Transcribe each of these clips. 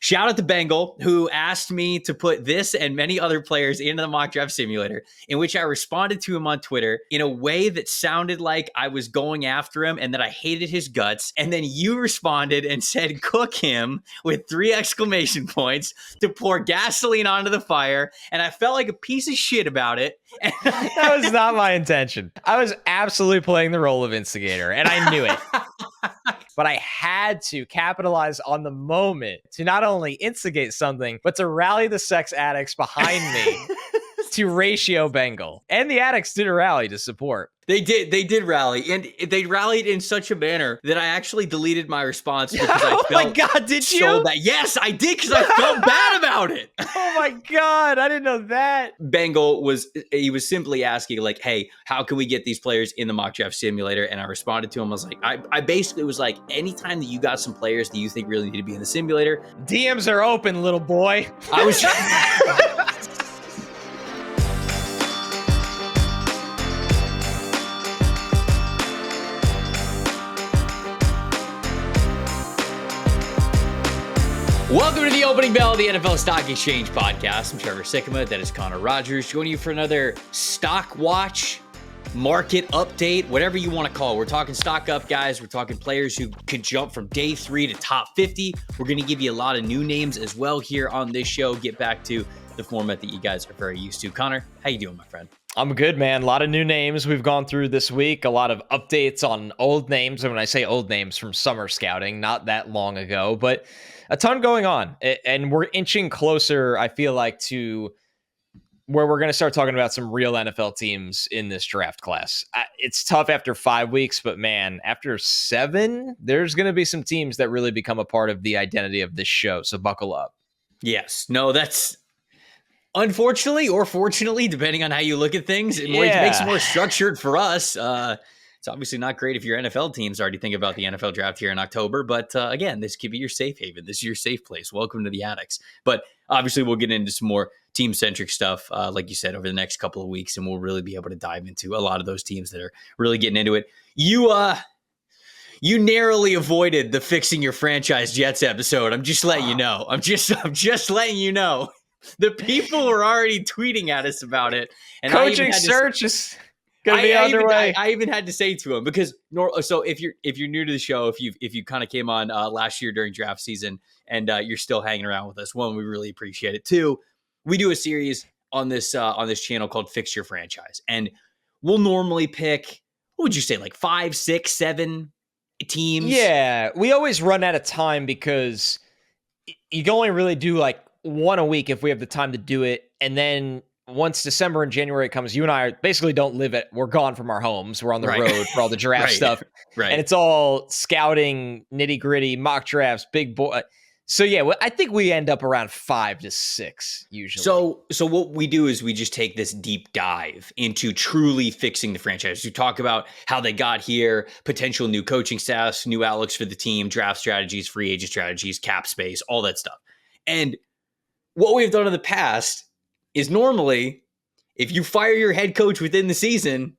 Shout out to Bengal, who asked me to put this and many other players into the mock draft simulator, in which I responded to him on Twitter in a way that sounded like I was going after him and that I hated his guts. And then you responded and said, cook him with 3 exclamation points to pour gasoline onto the fire. And I felt like a piece of shit about it. That was not my intention. I was absolutely playing the role of instigator, and I knew it. But I had to capitalize on the moment to not only instigate something, but to rally the sex addicts behind me to ratio Bengal. And the addicts did a rally to support. They did rally, and they rallied in such a manner that I actually deleted my response because I felt my God, did so you? bad. Yes, I did, because I felt bad about it. Oh my God, I didn't know that. Bengal was simply asking, like, hey, how can we get these players in the mock draft simulator? And I responded to him. I was like, I basically was like, anytime that you got some players that you think really need to be in the simulator, DMs are open, little boy. I was Welcome to the opening bell of the NFL Stock Exchange podcast. I'm Trevor Sikkema. That is Connor Rogers. Joining you for another stock watch, market update, whatever you want to call it. We're talking stock up, guys. We're talking players who could jump from day 3 to top 50. We're going to give you a lot of new names as well here on this show. Get back to the format that you guys are very used to. Connor, how you doing, my friend? I'm good, man. A lot of new names we've gone through this week. A lot of updates on old names. And when I say old names, from summer scouting, not that long ago, but a ton going on. And we're inching closer, I feel like, to where we're going to start talking about some real NFL teams in this draft class. It's tough after 5 weeks, but man, after 7, there's going to be some teams that really become a part of the identity of this show. So buckle up. Yes. No, that's unfortunately or fortunately, depending on how you look at things, it makes it more structured for us. It's obviously not great if your NFL teams already think about the NFL draft here in October. But again, this could be your safe haven. This is your safe place. Welcome to the Addicts. But obviously, we'll get into some more team-centric stuff, like you said, over the next couple of weeks. And we'll really be able to dive into a lot of those teams that are really getting into it. You narrowly avoided the Fixing Your Franchise Jets episode. I'm just letting you know. I'm just letting you know. The people were already tweeting at us about it. And coaching search is going to be underway. I even had to say to him, because so if you're new to the show, if you kind of came on last year during draft season and you're still hanging around with us, one, we really appreciate it. 2, we do a series on this channel called Fix Your Franchise, and we'll normally pick, what would you say, like 5, 6, 7 teams? Yeah, we always run out of time because you can only really do like one a week if we have the time to do it, and then once December and January comes, you and I basically we're gone from our homes. We're on the road for all the draft stuff. Right. And it's all scouting, nitty gritty, mock drafts, big boy. So yeah, I think we end up around 5 to 6 usually. So what we do is we just take this deep dive into truly fixing the franchise. We talk about how they got here, potential new coaching staffs, new outlooks for the team, draft strategies, free agent strategies, cap space, all that stuff. And what we've done in the past is normally, if you fire your head coach within the season,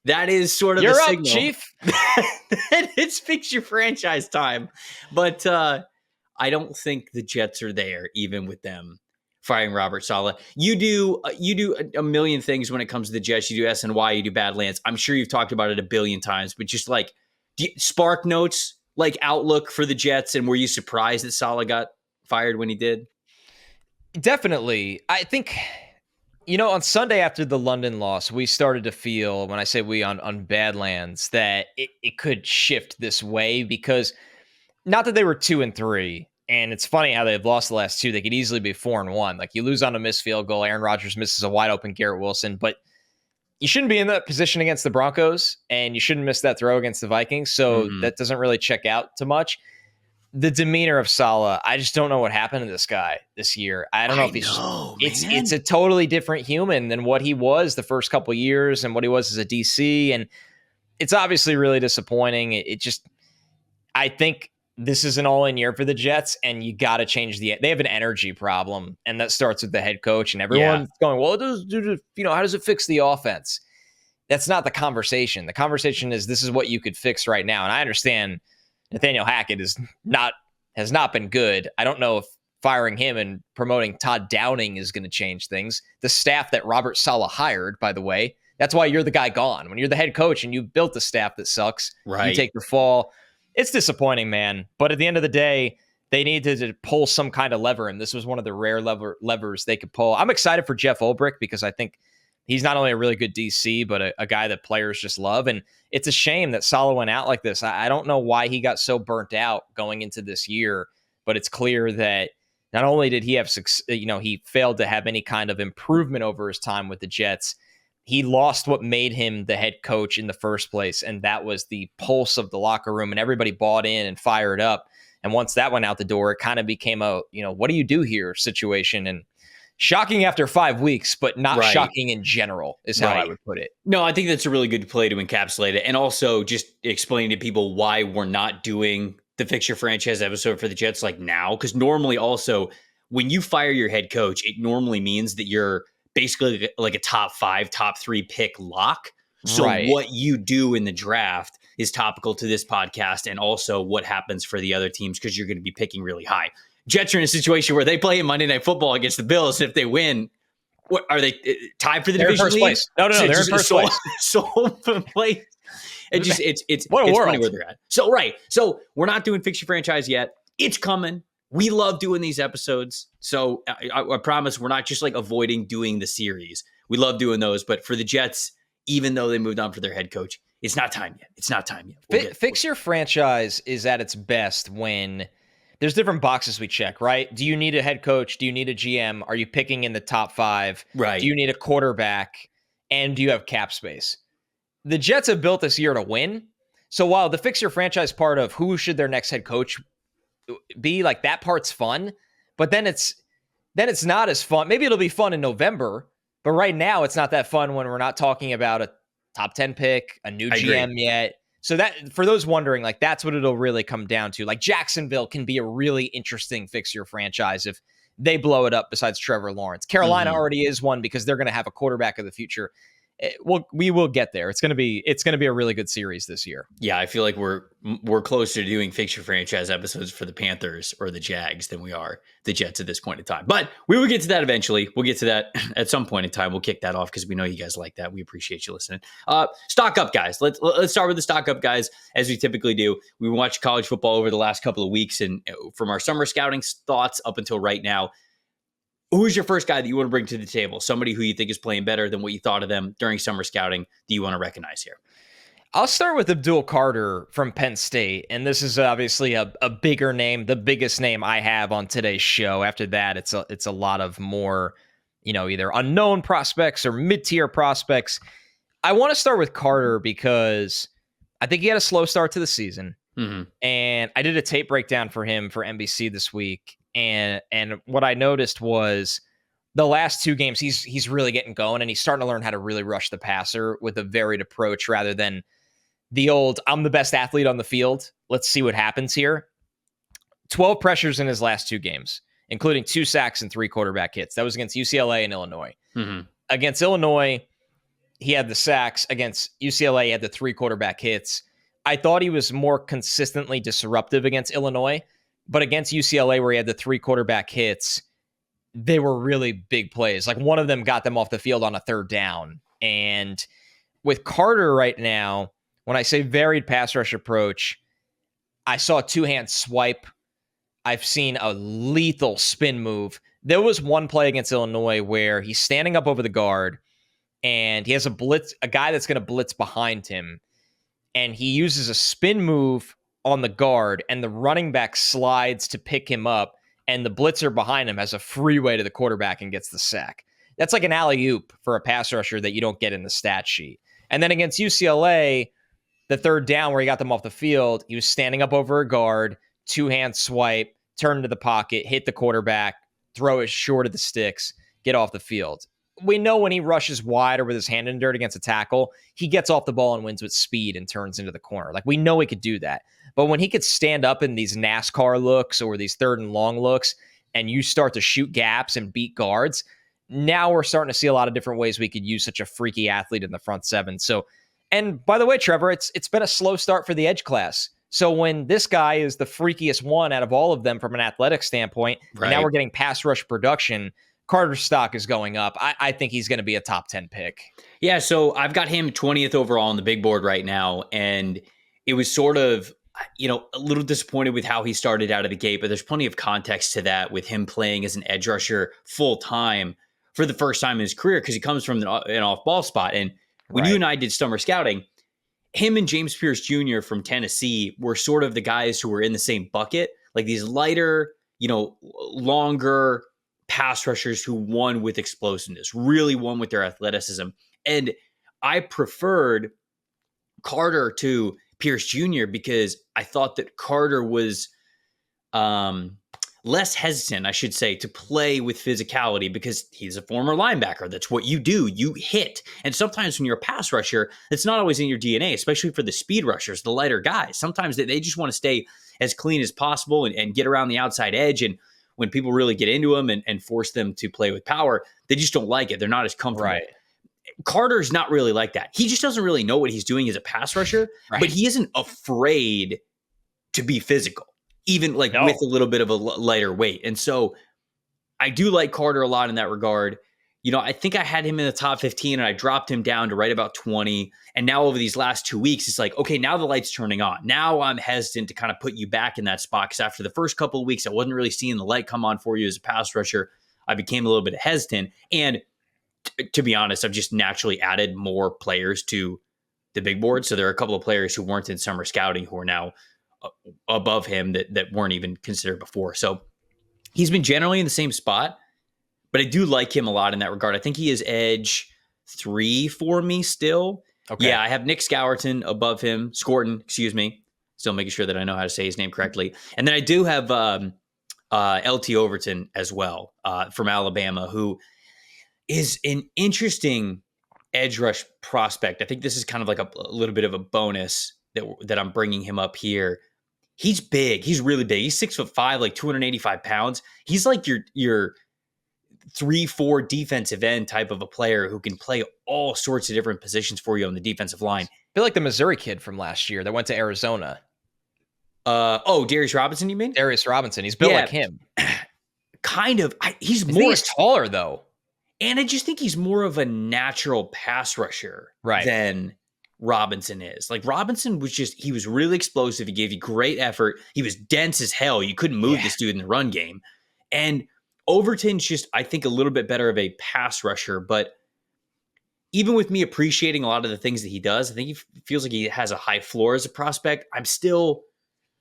that is sort of You're a up, signal. Chief. It's Fix Your Franchise time. But I don't think the Jets are there, even with them firing Robert Saleh. You do a million things when it comes to the Jets. You do SNY, you do Badlands. I'm sure you've talked about it a billion times, but just like spark notes, like outlook for the Jets, and were you surprised that Saleh got fired when he did? Definitely. I think, on Sunday after the London loss, we started to feel, when I say we on Badlands, that it could shift this way, because not that they were 2-3, and it's funny how they've lost the last 2. They could easily be 4-1. Like, you lose on a missed field goal. Aaron Rodgers misses a wide open Garrett Wilson, but you shouldn't be in that position against the Broncos, and you shouldn't miss that throw against the Vikings. So that doesn't really check out too much. The demeanor of Saleh, I just don't know what happened to this guy this year. I don't know if it's a totally different human than what he was the first couple of years and what he was as a DC. And it's obviously really disappointing. I think this is an all-in year for the Jets, and you got to change they have an energy problem, and that starts with the head coach, and everyone's going, well, how does it fix the offense? That's not the conversation. The conversation is, this is what you could fix right now. And I understand Nathaniel Hackett has not been good. I don't know if firing him and promoting Todd Downing is going to change things. The staff that Robert Saleh hired, by the way, that's why you're the guy gone. When you're the head coach and you built the staff that sucks, you take the fall. It's disappointing, man. But at the end of the day, they needed to pull some kind of lever, and this was one of the rare levers they could pull. I'm excited for Jeff Ulbrich because I think he's not only a really good DC, but a guy that players just love. And it's a shame that Saleh went out like this. I don't know why he got so burnt out going into this year, but it's clear that not only did he have, he failed to have any kind of improvement over his time with the Jets, he lost what made him the head coach in the first place, and that was the pulse of the locker room, and everybody bought in and fired up. And once that went out the door, it kind of became a, what do you do here situation. And shocking after 5 weeks, but not shocking in general is how I would put it. No, I think that's a really good play to encapsulate it. And also just explaining to people why we're not doing the Fix Your Franchise episode for the Jets like now. Because normally also when you fire your head coach, it normally means that you're basically like a top 5, top 3 pick lock. So what you do in the draft is topical to this podcast and also what happens for the other teams because you're going to be picking really high. Jets are in a situation where they play Monday Night Football against the Bills. If they win, what are they tied for the division first lead? Place. No, they're in first place. Place. It's what a world. funny where they're at. So we're not doing Fix Your Franchise yet. It's coming. We love doing these episodes. So I promise we're not just like avoiding doing the series. We love doing those. But for the Jets, even though they moved on for their head coach, it's not time yet. It's not time yet. Fix Your Franchise is at its best when there's different boxes we check, right? Do you need a head coach? Do you need a GM? Are you picking in the top 5? Right. Do you need a quarterback? And do you have cap space? The Jets have built this year to win. So while the Fix Your Franchise part of who should their next head coach be, like that part's fun, but then it's not as fun. Maybe it'll be fun in November, but right now it's not that fun when we're not talking about a top 10 pick, a new GM yet. So that, for those wondering, like that's what it'll really come down to. Like Jacksonville can be a really interesting Fix Your Franchise if they blow it up besides Trevor Lawrence. Carolina already is one because they're going to have a quarterback of the future. We will get there. It's going to be a really good series this year. Yeah, I feel like we're closer to doing Fix Your Franchise episodes for the Panthers or the Jags than we are the Jets at this point in time. But we will get to that eventually. We'll get to that at some point in time. We'll kick that off because we know you guys like that. We appreciate you listening. Stock up, guys. Let's start with the stock up, guys, as we typically do. We watched college football over the last couple of weeks, and from our summer scouting thoughts up until right now, who's your first guy that you want to bring to the table? Somebody who you think is playing better than what you thought of them during summer scouting that you want to recognize here? I'll start with Abdul Carter from Penn State. And this is obviously a bigger name, the biggest name I have on today's show. After that, it's a lot of more, either unknown prospects or mid-tier prospects. I want to start with Carter because I think he had a slow start to the season. And I did a tape breakdown for him for NBC this week. And what I noticed was the last 2 games, he's really getting going, and he's starting to learn how to really rush the passer with a varied approach rather than the old, I'm the best athlete on the field. Let's see what happens here. 12 pressures in his last 2 games, including 2 sacks and 3 quarterback hits. That was against UCLA and Illinois. Against Illinois, he had the sacks. Against UCLA, he had the 3 quarterback hits. I thought he was more consistently disruptive against Illinois. But against UCLA, where he had the 3 quarterback hits, they were really big plays. Like one of them got them off the field on a 3rd down. And with Carter right now, when I say varied pass rush approach, I saw a 2-hand swipe. I've seen a lethal spin move. There was one play against Illinois where he's standing up over the guard and he has a guy that's going to blitz behind him. And he uses a spin move on the guard, and the running back slides to pick him up, and the blitzer behind him has a freeway to the quarterback and gets the sack. That's like an alley-oop for a pass rusher that you don't get in the stat sheet. And then against UCLA, the 3rd down where he got them off the field, he was standing up over a guard, 2-hand swipe, turn into the pocket, hit the quarterback, throw it short of the sticks, get off the field. We know when he rushes wide or with his hand in dirt against a tackle, he gets off the ball and wins with speed and turns into the corner. Like we know he could do that. But when he could stand up in these NASCAR looks or these 3rd and long looks, and you start to shoot gaps and beat guards, now we're starting to see a lot of different ways we could use such a freaky athlete in the front 7. So, and by the way, Trevor, it's been a slow start for the edge class. So when this guy is the freakiest one out of all of them from an athletic standpoint, and now we're getting pass rush production, Carter's stock is going up. I think he's going to be a top 10 pick. Yeah, so I've got him 20th overall on the big board right now, and it was sort of, a little disappointed with how he started out of the gate, but there's plenty of context to that with him playing as an edge rusher full time for the first time in his career because he comes from an off-ball spot. And when you and I did summer scouting, him and James Pierce Jr. from Tennessee were sort of the guys who were in the same bucket, like these lighter, longer pass rushers who won with explosiveness, really won with their athleticism. And I preferred Carter to Pierce Jr. because I thought that Carter was less hesitant, I should say, to play with physicality because he's a former linebacker. That's what you do. You hit. And sometimes when you're a pass rusher, it's not always in your DNA, especially for the speed rushers, the lighter guys. Sometimes they just want to stay as clean as possible and get around the outside edge. And when people really get into them and force them to play with power, they just don't like it. They're not as comfortable. Right. Carter's not really like that. He just doesn't really know what he's doing as a pass rusher, but he isn't afraid to be physical, even with a little bit of a lighter weight. And so I do like Carter a lot in that regard. I think I had him in the top 15 and I dropped him down to right about 20. And now over these last 2 weeks, it's like, okay, now the light's turning on. Now I'm hesitant to kind of put you back in that spot because after the first couple of weeks, I wasn't really seeing the light come on for you as a pass rusher. I became a little bit hesitant. And to be honest, I've just naturally added more players to the big board. So there are a couple of players who weren't in summer scouting who are now above him that weren't even considered before. So he's been generally in the same spot, but I do like him a lot in that regard. I think he is edge 3 for me still. Okay. Yeah, I have Nick Scourton above him. Scorton, excuse me. Still making sure that I know how to say his name correctly. And then I do have LT Overton as well from Alabama, who is an interesting edge rush prospect. I think this is kind of like a little bit of a bonus that I'm bringing him up here. He's big. He's really big. He's 6'5", like 285 pounds. He's like your 3-4 defensive end type of a player who can play all sorts of different positions for you on the defensive line. I feel like the Missouri kid from last year that went to Arizona. Darius Robinson, you mean? Darius Robinson. He's built like him. Kind of. He's taller, though. And I just think he's more of a natural pass rusher than Robinson is. Like Robinson he was really explosive. He gave you great effort. He was dense as hell. You couldn't move this dude in the run game. And Overton's just, I think, a little bit better of a pass rusher. But even with me appreciating a lot of the things that he does, I think he feels like he has a high floor as a prospect. I'm still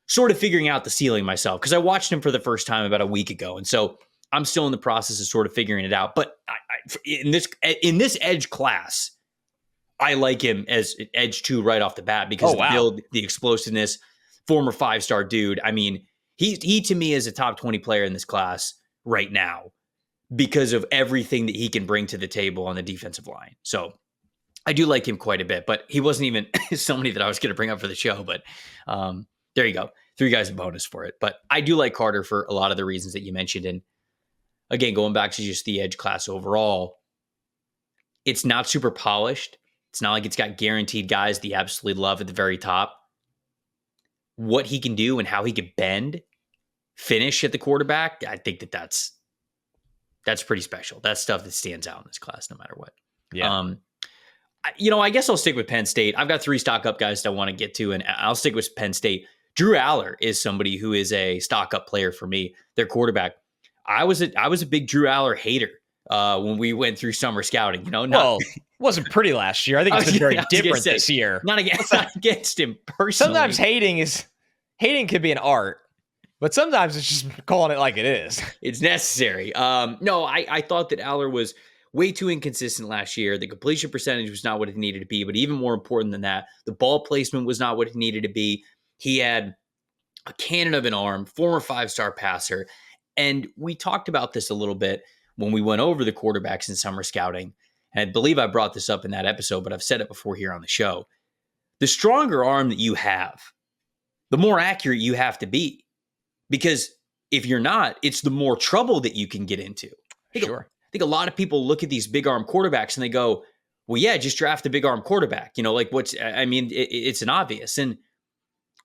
sort of figuring out the ceiling myself because I watched him for the first time about a week ago. And so I'm still in the process of sort of figuring it out. But in this edge class, I like him as edge 2 right off the bat because of the build, the explosiveness, former 5-star dude. I mean, he to me is a top 20 player in this class right now because of everything that he can bring to the table on the defensive line. So I do like him quite a bit, but he wasn't even somebody that I was going to bring up for the show. But there you go. 3 guys a bonus for it. But I do like Carter for a lot of the reasons that you mentioned. And again, going back to just the edge class overall, it's not super polished. It's not like it's got guaranteed guys that you absolutely love at the very top. What he can do and how he can bend, finish at the quarterback, I think that's pretty special. That's stuff that stands out in this class no matter what. Yeah. I guess I'll stick with Penn State. I've got 3 stock up guys that I want to get to, and I'll stick with Penn State. Drew Allar is somebody who is a stock up player for me, their quarterback. I was a big Drew Allar hater when we went through summer scouting. Wasn't pretty last year. I think it's been very different this year. Not against him personally. Sometimes hating can be an art, but sometimes it's just calling it like it is. It's necessary. No, I thought that Allar was way too inconsistent last year. The completion percentage was not what it needed to be, but even more important than that, the ball placement was not what it needed to be. He had a cannon of an arm, former 5-star passer. And we talked about this a little bit when we went over the quarterbacks in summer scouting. And I believe I brought this up in that episode, but I've said it before here on the show. The stronger arm that you have, the more accurate you have to be. Because if you're not, it's the more trouble that you can get into. I think a lot of people look at these big arm quarterbacks and they go, well, yeah, just draft a big arm quarterback. It's an obvious. And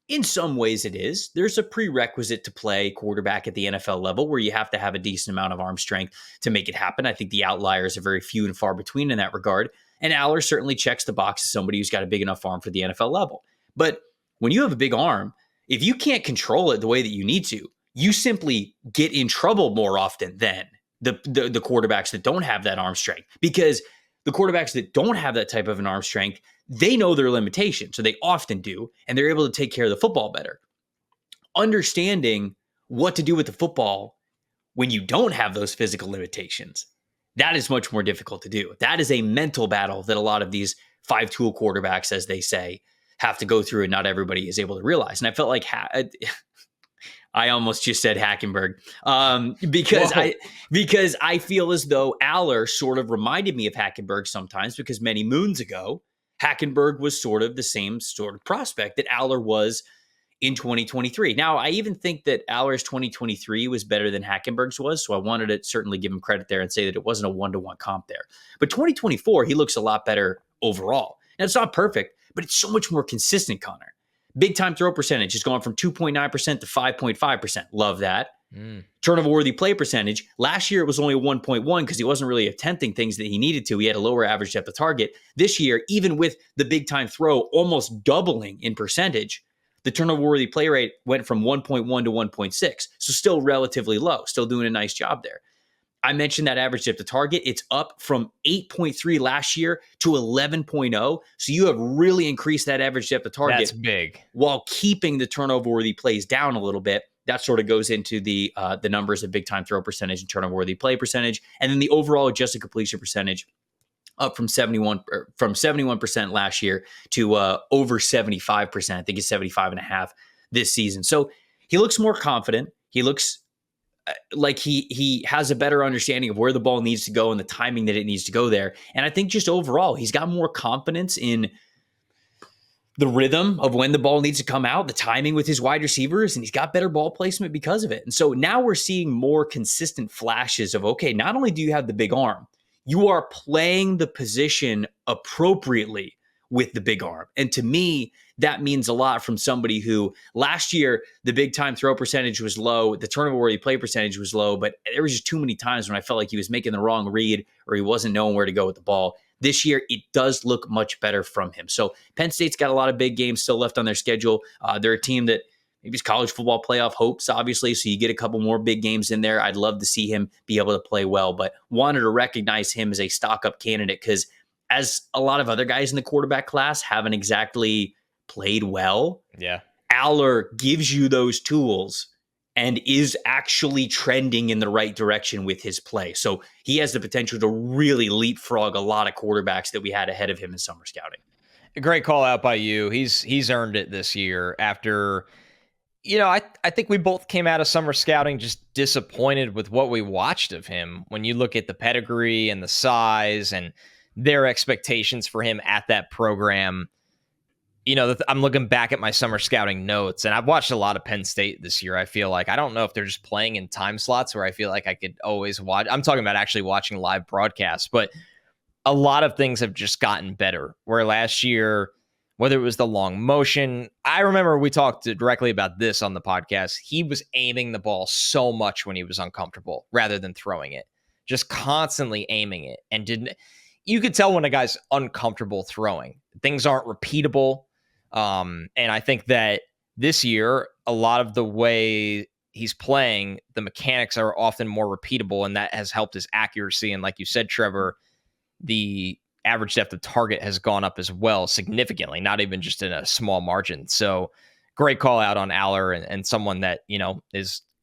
In some ways it is. There's a prerequisite to play quarterback at the NFL level where you have to have a decent amount of arm strength to make it happen. I think the outliers are very few and far between in that regard. And Allar certainly checks the box as somebody who's got a big enough arm for the NFL level. But when you have a big arm, if you can't control it the way that you need to, you simply get in trouble more often than the quarterbacks that don't have that arm strength. Because the quarterbacks that don't have that type of an arm strength, they know their limitations, so they often do, and they're able to take care of the football better. Understanding what to do with the football when you don't have those physical limitations, that is much more difficult to do. That is a mental battle that a lot of these five-tool quarterbacks, as they say, have to go through, and not everybody is able to realize. And I felt like I almost just said Hackenberg because I feel as though Allar sort of reminded me of Hackenberg sometimes, because many moons ago, Hackenberg was sort of the same sort of prospect that Allar was in 2023. Now, I even think that Allar's 2023 was better than Hackenberg's was, so I wanted to certainly give him credit there and say that it wasn't a one-to-one comp there. But 2024, he looks a lot better overall. Now, it's not perfect, but it's so much more consistent, Connor. Big time throw percentage has gone from 2.9% to 5.5%. Love that. Turnover worthy play percentage. Last year, it was only a 1.1 because he wasn't really attempting things that he needed to. He had a lower average depth of target. This year, even with the big time throw almost doubling in percentage, the turnover worthy play rate went from 1.1 to 1.6. So still relatively low, still doing a nice job there. I mentioned that average depth of target. It's up from 8.3 last year to 11.0. So you have really increased that average depth of target. That's big. While keeping the turnover worthy plays down a little bit. That sort of goes into the numbers of big time throw percentage and turnover worthy play percentage. And then the overall adjusted completion percentage up from 71% last year to over 75%. I think it's 75.5 this season. So he looks more confident. He looks like he has a better understanding of where the ball needs to go and the timing that it needs to go there. And I think just overall, he's got more confidence in the rhythm of when the ball needs to come out, the timing with his wide receivers, and he's got better ball placement because of it. And so now we're seeing more consistent flashes of, okay, not only do you have the big arm, you are playing the position appropriately with the big arm. And to me, that means a lot from somebody who last year, the big time throw percentage was low, the turnover worthy play percentage was low, but there was just too many times when I felt like he was making the wrong read or he wasn't knowing where to go with the ball. This year, it does look much better from him. So Penn State's got a lot of big games still left on their schedule. They're a team that maybe it's college football playoff hopes, obviously, so you get a couple more big games in there. I'd love to see him be able to play well, but wanted to recognize him as a stock-up candidate because as a lot of other guys in the quarterback class haven't exactly played well, Allar gives you those tools and is actually trending in the right direction with his play. So he has the potential to really leapfrog a lot of quarterbacks that we had ahead of him in summer scouting. A great call out by you. He's earned it this year after, I think we both came out of summer scouting just disappointed with what we watched of him. When you look at the pedigree and the size and their expectations for him at that program, I'm looking back at my summer scouting notes, and I've watched a lot of Penn State this year. I feel like I don't know if they're just playing in time slots where I feel like I could always watch. I'm talking about actually watching live broadcasts, but a lot of things have just gotten better. Where last year, whether it was the long motion, I remember we talked directly about this on the podcast. He was aiming the ball so much when he was uncomfortable rather than throwing it, just constantly aiming it. And you could tell when a guy's uncomfortable throwing. Things aren't repeatable. And I think that this year, a lot of the way he's playing, the mechanics are often more repeatable, and that has helped his accuracy. And like you said, Trevor, the average depth of target has gone up as well significantly, not even just in a small margin. So great call out on Allar and someone that,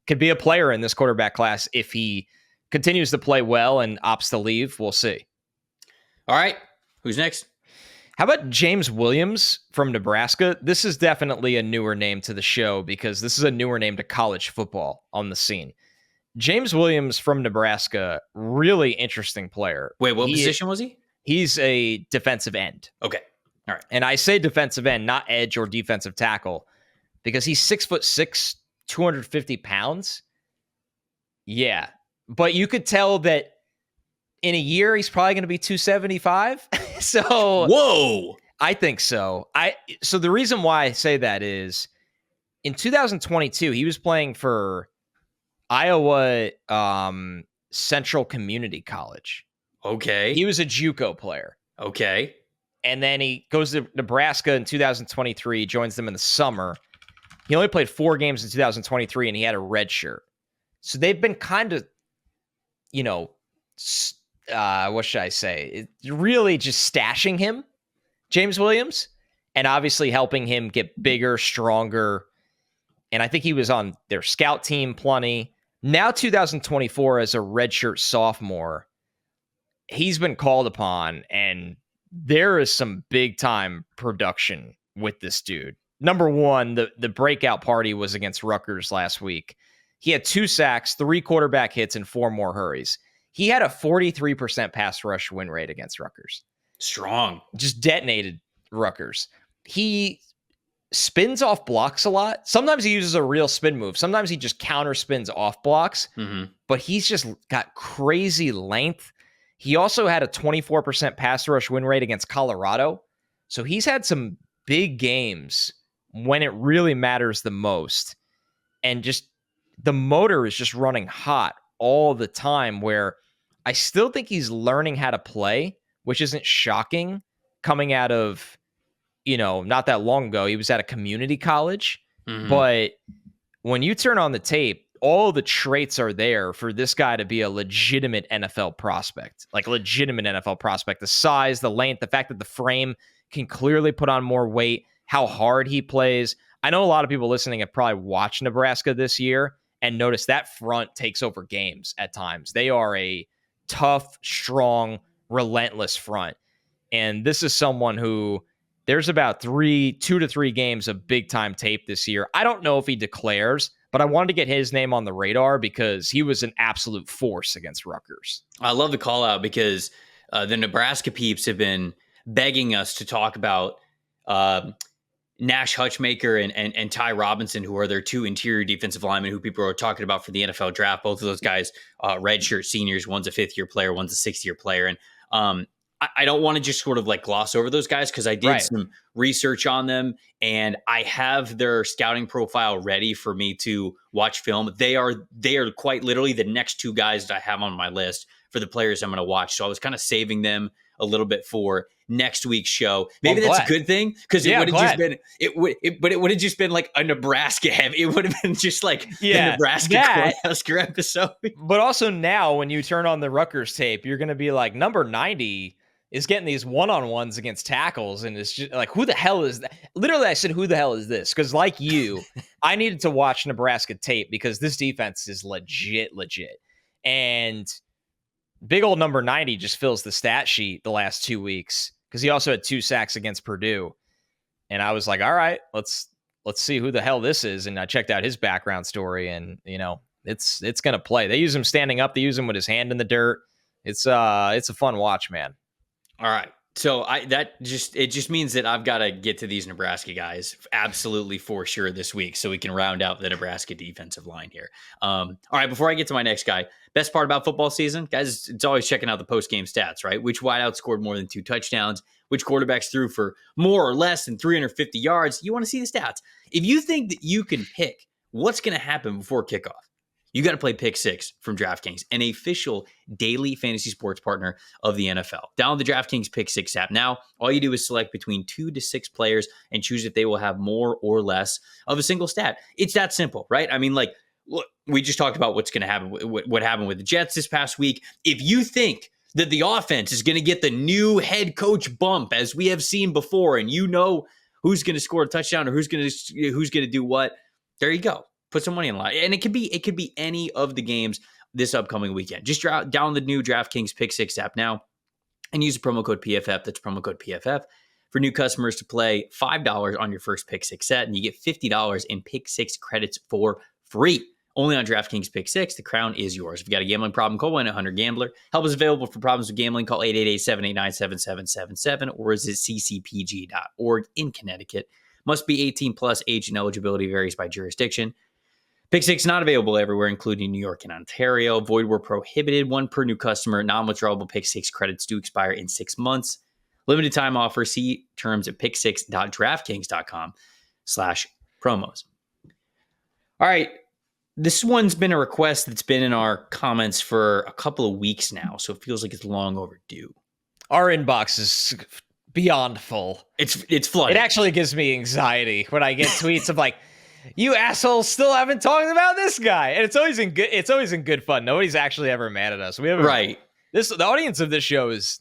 could be a player in this quarterback class if he continues to play well and opts to leave. We'll see. All right. Who's next? How about James Williams from Nebraska? This is definitely a newer name to the show because this is a newer name to college football on the scene. James Williams from Nebraska, really interesting player. Wait, what position was he? He's a defensive end. Okay. All right. And I say defensive end, not edge or defensive tackle, because he's 6'6", 250 pounds. Yeah. But you could tell that in a year, he's probably going to be 275. So whoa, I think so. So the reason why I say that is in 2022, he was playing for Iowa Central Community College. Okay. He was a JUCO player. Okay. And then he goes to Nebraska in 2023, joins them in the summer. He only played 4 games in 2023, and he had a red shirt. So they've been kind of, what should I say? Really just stashing him, James Williams, and obviously helping him get bigger, stronger. And I think he was on their scout team plenty. Now 2024 as a redshirt sophomore, he's been called upon, and there is some big-time production with this dude. Number one, the breakout party was against Rutgers last week. He had 2 sacks, 3 quarterback hits, and 4 more hurries. He had a 43% pass rush win rate against Rutgers. Strong. Just detonated Rutgers. He spins off blocks a lot. Sometimes he uses a real spin move. Sometimes he just counter spins off blocks. Mm-hmm. But he's just got crazy length. He also had a 24% pass rush win rate against Colorado. So he's had some big games when it really matters the most. And just the motor is just running hot all the time, where I still think he's learning how to play, which isn't shocking coming out of, not that long ago. He was at a community college. Mm-hmm. But when you turn on the tape, all the traits are there for this guy to be a legitimate NFL prospect, like legitimate NFL prospect. The size, the length, the fact that the frame can clearly put on more weight, how hard he plays. I know a lot of people listening have probably watched Nebraska this year and noticed that front takes over games at times. They are a tough, strong, relentless front. And this is someone who there's about 2 to 3 games of big time tape this year. I don't know if he declares, but I wanted to get his name on the radar because he was an absolute force against Rutgers. I love the call out because the Nebraska peeps have been begging us to talk about Nash Hutchmaker and Ty Robinson, who are their 2 interior defensive linemen who people are talking about for the NFL draft. Both of those guys, redshirt seniors. One's a 5th-year player, one's a 6th-year player. And I don't want to just sort of like gloss over those guys because I did some research on them and I have their scouting profile ready for me to watch film. They are quite literally the next 2 guys that I have on my list for the players I'm going to watch. So I was kind of saving them a little bit for next week's show. Maybe that's a good thing because it would have just been like a Nebraska heavy. It would have been just like the Nebraska Cornhusker episode. But also now when you turn on the Rutgers tape, you're going to be like, number 90 is getting these one-on-ones against tackles, and it's just like, who the hell is that? Literally, I said, who the hell is this? Because like you, I needed to watch Nebraska tape because this defense is legit. And big old number 90 just fills the stat sheet the last 2 weeks because he also had 2 sacks against Purdue. And I was like, all right, let's see who the hell this is. And I checked out his background story, and it's going to play. They use him standing up. They use him with his hand in the dirt. It's a fun watch, man. All right. So it just means that I've got to get to these Nebraska guys absolutely for sure this week so we can round out the Nebraska defensive line here. All right. Before I get to my next guy, best part about football season, guys, it's always checking out the post-game stats, right? Which wideout scored more than 2 touchdowns, which quarterbacks threw for more or less than 350 yards. You want to see the stats. If you think that you can pick what's going to happen before kickoff, you got to play Pick 6 from DraftKings, an official daily fantasy sports partner of the NFL. Download the DraftKings Pick 6 app now. All you do is select between 2 to 6 players and choose if they will have more or less of a single stat. It's that simple, right? I mean, like, look, we just talked about what's going to happen, what happened with the Jets this past week. If you think that the offense is going to get the new head coach bump, as we have seen before, and you know who's going to score a touchdown or who's going to do what, there you go. Put some money in line. And it could be any of the games this upcoming weekend. Just download the new DraftKings Pick 6 app now and use the promo code PFF. That's promo code PFF for new customers to play $5 on your first Pick 6 set, and you get $50 in Pick 6 credits for free. Only on DraftKings Pick 6. The crown is yours. If you got a gambling problem, call 1-800-GAMBLER. Help is available for problems with gambling. Call 888-789-7777 or visit ccpg.org in Connecticut. Must be 18 plus. Age and eligibility varies by jurisdiction. Pick 6 not available everywhere, including New York and Ontario. Void where prohibited. 1 per new customer. Non-withdrawable Pick 6 credits do expire in 6 months. Limited time offer. See terms at pick6.draftkings.com/promos. All right. This one's been a request that's been in our comments for a couple of weeks now, so it feels like it's long overdue. Our inbox is beyond full. It's flooded. It actually gives me anxiety when I get tweets of like, you assholes still haven't talked about this guy. And it's always in good fun. Nobody's actually ever mad at us. We haven't right. The audience of this show is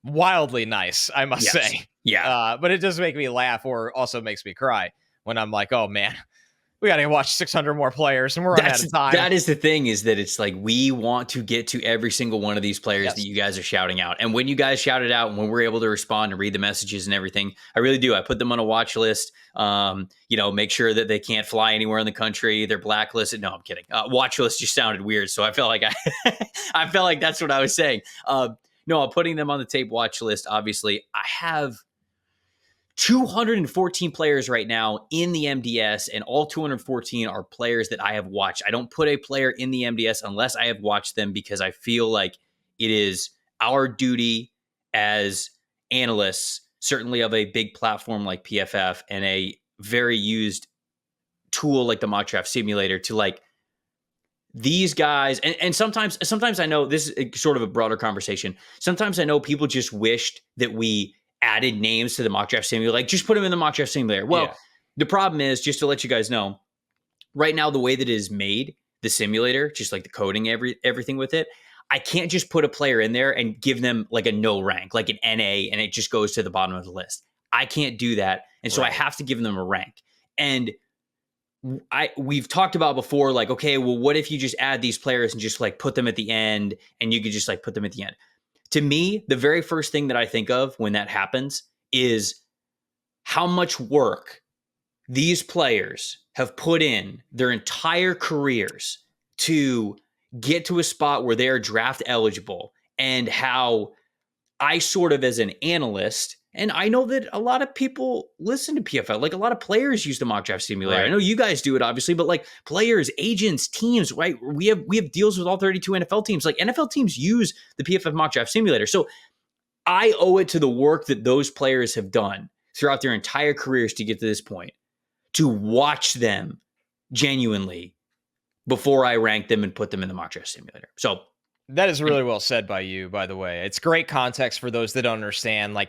wildly nice, I must say. Yeah. But it does make me laugh, or also makes me cry when I'm like, oh man, we got to watch 600 more players and we're running out of time. That is the thing, is that it's like we want to get to every single one of these players that you guys are shouting out. And when you guys shout it out and when we're able to respond and read the messages and everything, I really do. I put them on a watch list, make sure that they can't fly anywhere in the country. They're blacklisted. No, I'm kidding. Watch list just sounded weird. So I felt like I felt like that's what I was saying. No, I'm putting them on the tape watch list. Obviously, I have 214 players right now in the MDS, and all 214 are players that I have watched. I don't put a player in the MDS unless I have watched them, because I feel like it is our duty as analysts, certainly of a big platform like PFF and a very used tool like the mock draft simulator, to like these guys. And sometimes I know this is sort of a broader conversation. Sometimes I know people just wished that we added names to the mock draft simulator, like just put them in the mock draft simulator. Well, The problem is, just to let you guys know, right now, the way that it is made, the simulator, just like the coding, everything with it, I can't just put a player in there and give them like a no rank, like an NA, and it just goes to the bottom of the list. I can't do that. And so I have to give them a rank. And we've talked about before, like, okay, well, what if you just add these players and just like put them at the end, and you could just like put them at the end? To me, the very first thing that I think of when that happens is how much work these players have put in their entire careers to get to a spot where they are draft eligible, and how I sort of, as an analyst, and I know that a lot of people listen to PFL, like a lot of players use the mock draft simulator. Right. I know you guys do it, obviously, but like players, agents, teams, right? We have deals with all 32 NFL teams. Like NFL teams use the PFF mock draft simulator. So I owe it to the work that those players have done throughout their entire careers to get to this point, to watch them genuinely before I rank them and put them in the mock draft simulator. So that is really well said by you, by the way. It's great context for those that don't understand. Like,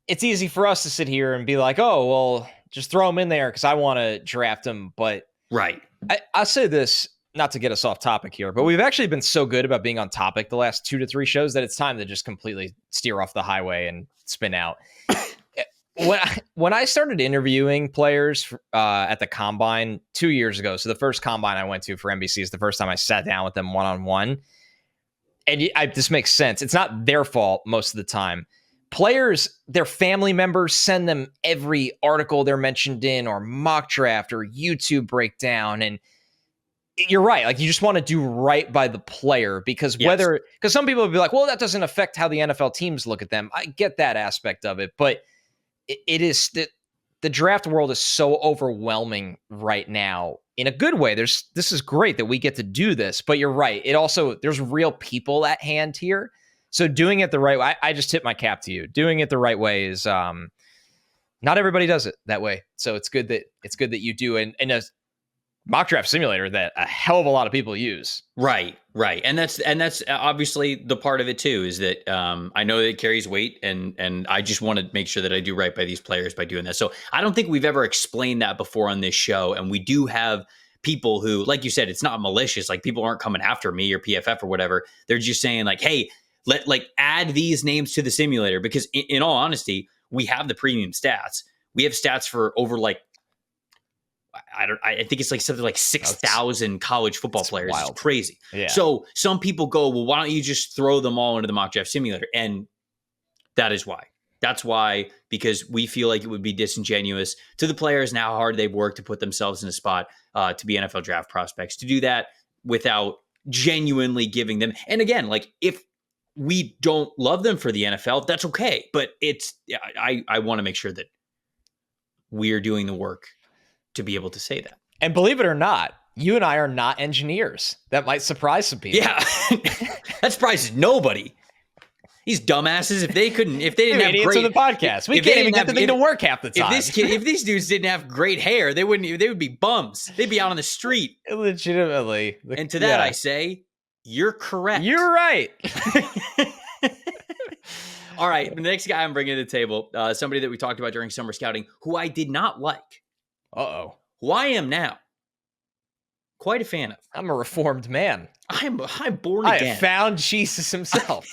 it's easy for us to sit here and be like, oh, well, just throw them in there because I want to draft them. But I'll say this, not to get us off topic here, but we've actually been so good about being on topic the last 2 to 3 shows that it's time to just completely steer off the highway and spin out. When I started interviewing players at the Combine 2 years ago, so the first Combine I went to for NBC is the first time I sat down with them one-on-one. And this makes sense. It's not their fault most of the time. Players, their family members send them every article they're mentioned in, or mock draft, or YouTube breakdown. And you're right. Like, you just want to do right by the player, because because some people would be like, well, that doesn't affect how the NFL teams look at them. I get that aspect of it, but it is that the draft world is so overwhelming right now in a good way. This is great that we get to do this, but you're right. It also, there's real people at hand here. So doing it the right way, I just tip my cap to you. Doing it the right way is, not everybody does it that way. So it's good that you do, and a mock draft simulator that a hell of a lot of people use. Right. And that's obviously the part of it too, is that I know that it carries weight, and I just want to make sure that I do right by these players by doing that. So I don't think we've ever explained that before on this show. And we do have people who, like you said, it's not malicious. Like, people aren't coming after me or PFF or whatever. They're just saying like, hey, add these names to the simulator, because in all honesty, we have the premium stats. We have stats for over like, I think it's like something like 6,000 college football players. Wild. It's crazy. Yeah. So some people go, well, why don't you just throw them all into the mock draft simulator? And that is why. That's why, because we feel like it would be disingenuous to the players and how hard they've worked to put themselves in a spot to be NFL draft prospects, to do that without genuinely giving them. And again, like, if we don't love them for the NFL, that's okay. But I want to make sure that we're doing the work to be able to say that. And believe it or not, you and I are not engineers. That might surprise some people. Yeah. That surprises nobody. These dumbasses, if they didn't have idiots great on the podcast, we can't even get the thing to work half the time. If these dudes didn't have great hair, they would be bums. They'd be out on the street. Legitimately. And to that I say, you're correct. You're right. All right, the next guy I'm bringing to the table, somebody that we talked about during summer scouting, who I did not like. Who I am now. Quite a fan of. I'm a reformed man. I'm born again. I have found Jesus himself.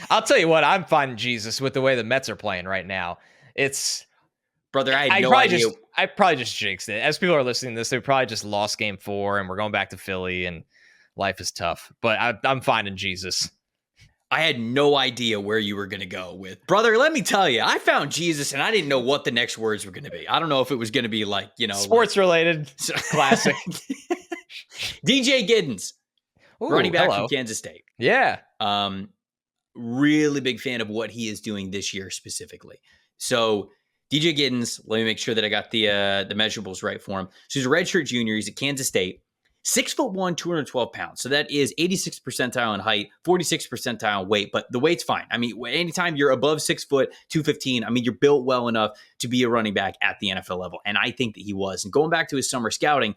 I'll tell you what, I'm finding Jesus with the way the Mets are playing right now. Brother, I had no idea. I probably just jinxed it. As people are listening to this, they probably just lost game 4 and we're going back to Philly and life is tough. But I'm finding Jesus. I had no idea where you were going to go with. Brother, let me tell you, I found Jesus and I didn't know what the next words were going to be. I don't know if it was going to be like, sports related. Classic. DJ Giddens, running back from Kansas State. Yeah. Really big fan of what he is doing this year specifically. So DJ Giddens, let me make sure that I got the measurables right for him. So he's a redshirt junior. He's at Kansas State. 6'1", 212 pounds. So that is 86th percentile in height, 46th percentile in weight, but the weight's fine. I mean, anytime you're above 6 foot, 215, I mean, you're built well enough to be a running back at the NFL level. And I think that he was. And going back to his summer scouting,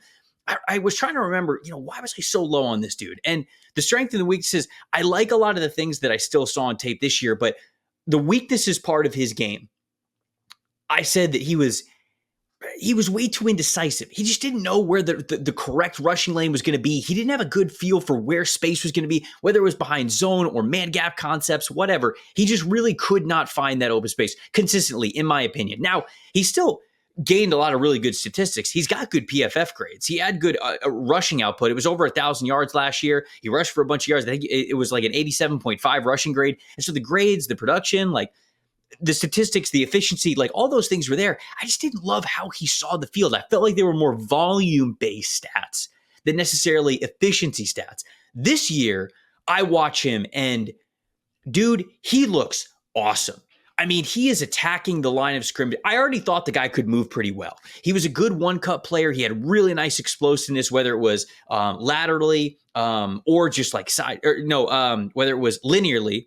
I was trying to remember, why was I so low on this dude? And the strength and the weaknesses, I like a lot of the things that I still saw on tape this year, but the weakness is part of his game. I said that he was way too indecisive. He just didn't know where the correct rushing lane was going to be. He didn't have a good feel for where space was going to be, whether it was behind zone or man gap concepts, whatever. He just really could not find that open space consistently, in my opinion. Now, he still gained a lot of really good statistics. He's got good PFF grades. He had good rushing output. It was over 1,000 yards last year. He rushed for a bunch of yards. I think it was like an 87.5 rushing grade. And so the grades, the production, like the statistics, the efficiency, like all those things were there. I just didn't love how he saw the field. I felt like they were more volume-based stats than necessarily efficiency stats. This year, I watch him and, dude, he looks awesome. I mean, he is attacking the line of scrimmage. I already thought the guy could move pretty well. He was a good one-cut player. He had really nice explosiveness, whether it was laterally or just like whether it was linearly,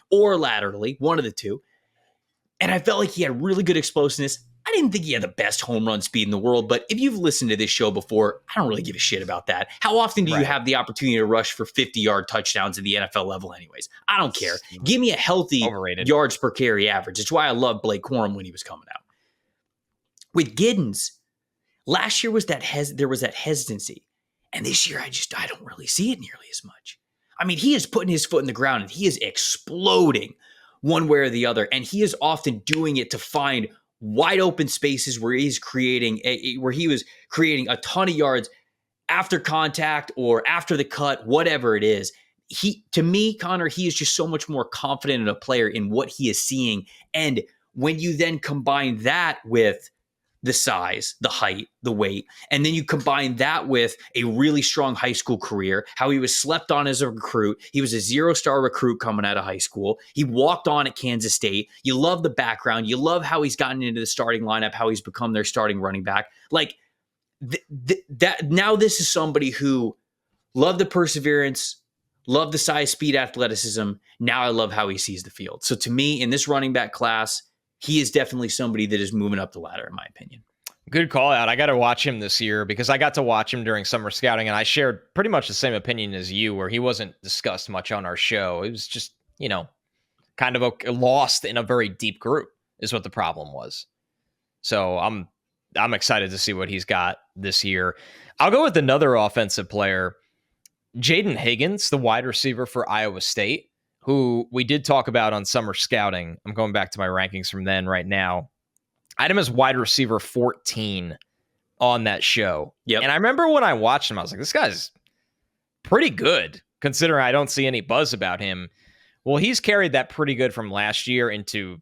or laterally, one of the two. And I felt like he had really good explosiveness. I didn't think he had the best home run speed in the world, but if you've listened to this show before, I don't really give a shit about that. How often do you have the opportunity to rush for 50-yard touchdowns at the NFL level anyways? I don't care. Give me a healthy yards per carry average. It's why I loved Blake Corum when he was coming out. With Giddens, last year there was that hesitancy. And this year, I don't really see it nearly as much. I mean, he is putting his foot in the ground and he is exploding one way or the other. And he is often doing it to find wide open spaces where he was creating a ton of yards after contact or after the cut, whatever it is. To me, Connor, he is just so much more confident in a player in what he is seeing. And when you then combine that with the size, the height, the weight, and then you combine that with a really strong high school career, how he was slept on as a recruit. He was a 0-star recruit coming out of high school. He walked on at Kansas State. You love the background. You love how he's gotten into the starting lineup, how he's become their starting running back. Like that. Now this is somebody who loved the perseverance, loved the size, speed, athleticism. Now I love how he sees the field. So to me, in this running back class, he is definitely somebody that is moving up the ladder, in my opinion. Good call out. I got to watch him this year because I got to watch him during summer scouting, and I shared pretty much the same opinion as you, where he wasn't discussed much on our show. It was just, kind of lost in a very deep group is what the problem was. So I'm excited to see what he's got this year. I'll go with another offensive player, Jayden Higgins, the wide receiver for Iowa State, who we did talk about on summer scouting. I'm going back to my rankings from then right now. I had him as wide receiver 14 on that show. Yep. And I remember when I watched him, I was like, this guy's pretty good, considering I don't see any buzz about him. Well, he's carried that pretty good from last year into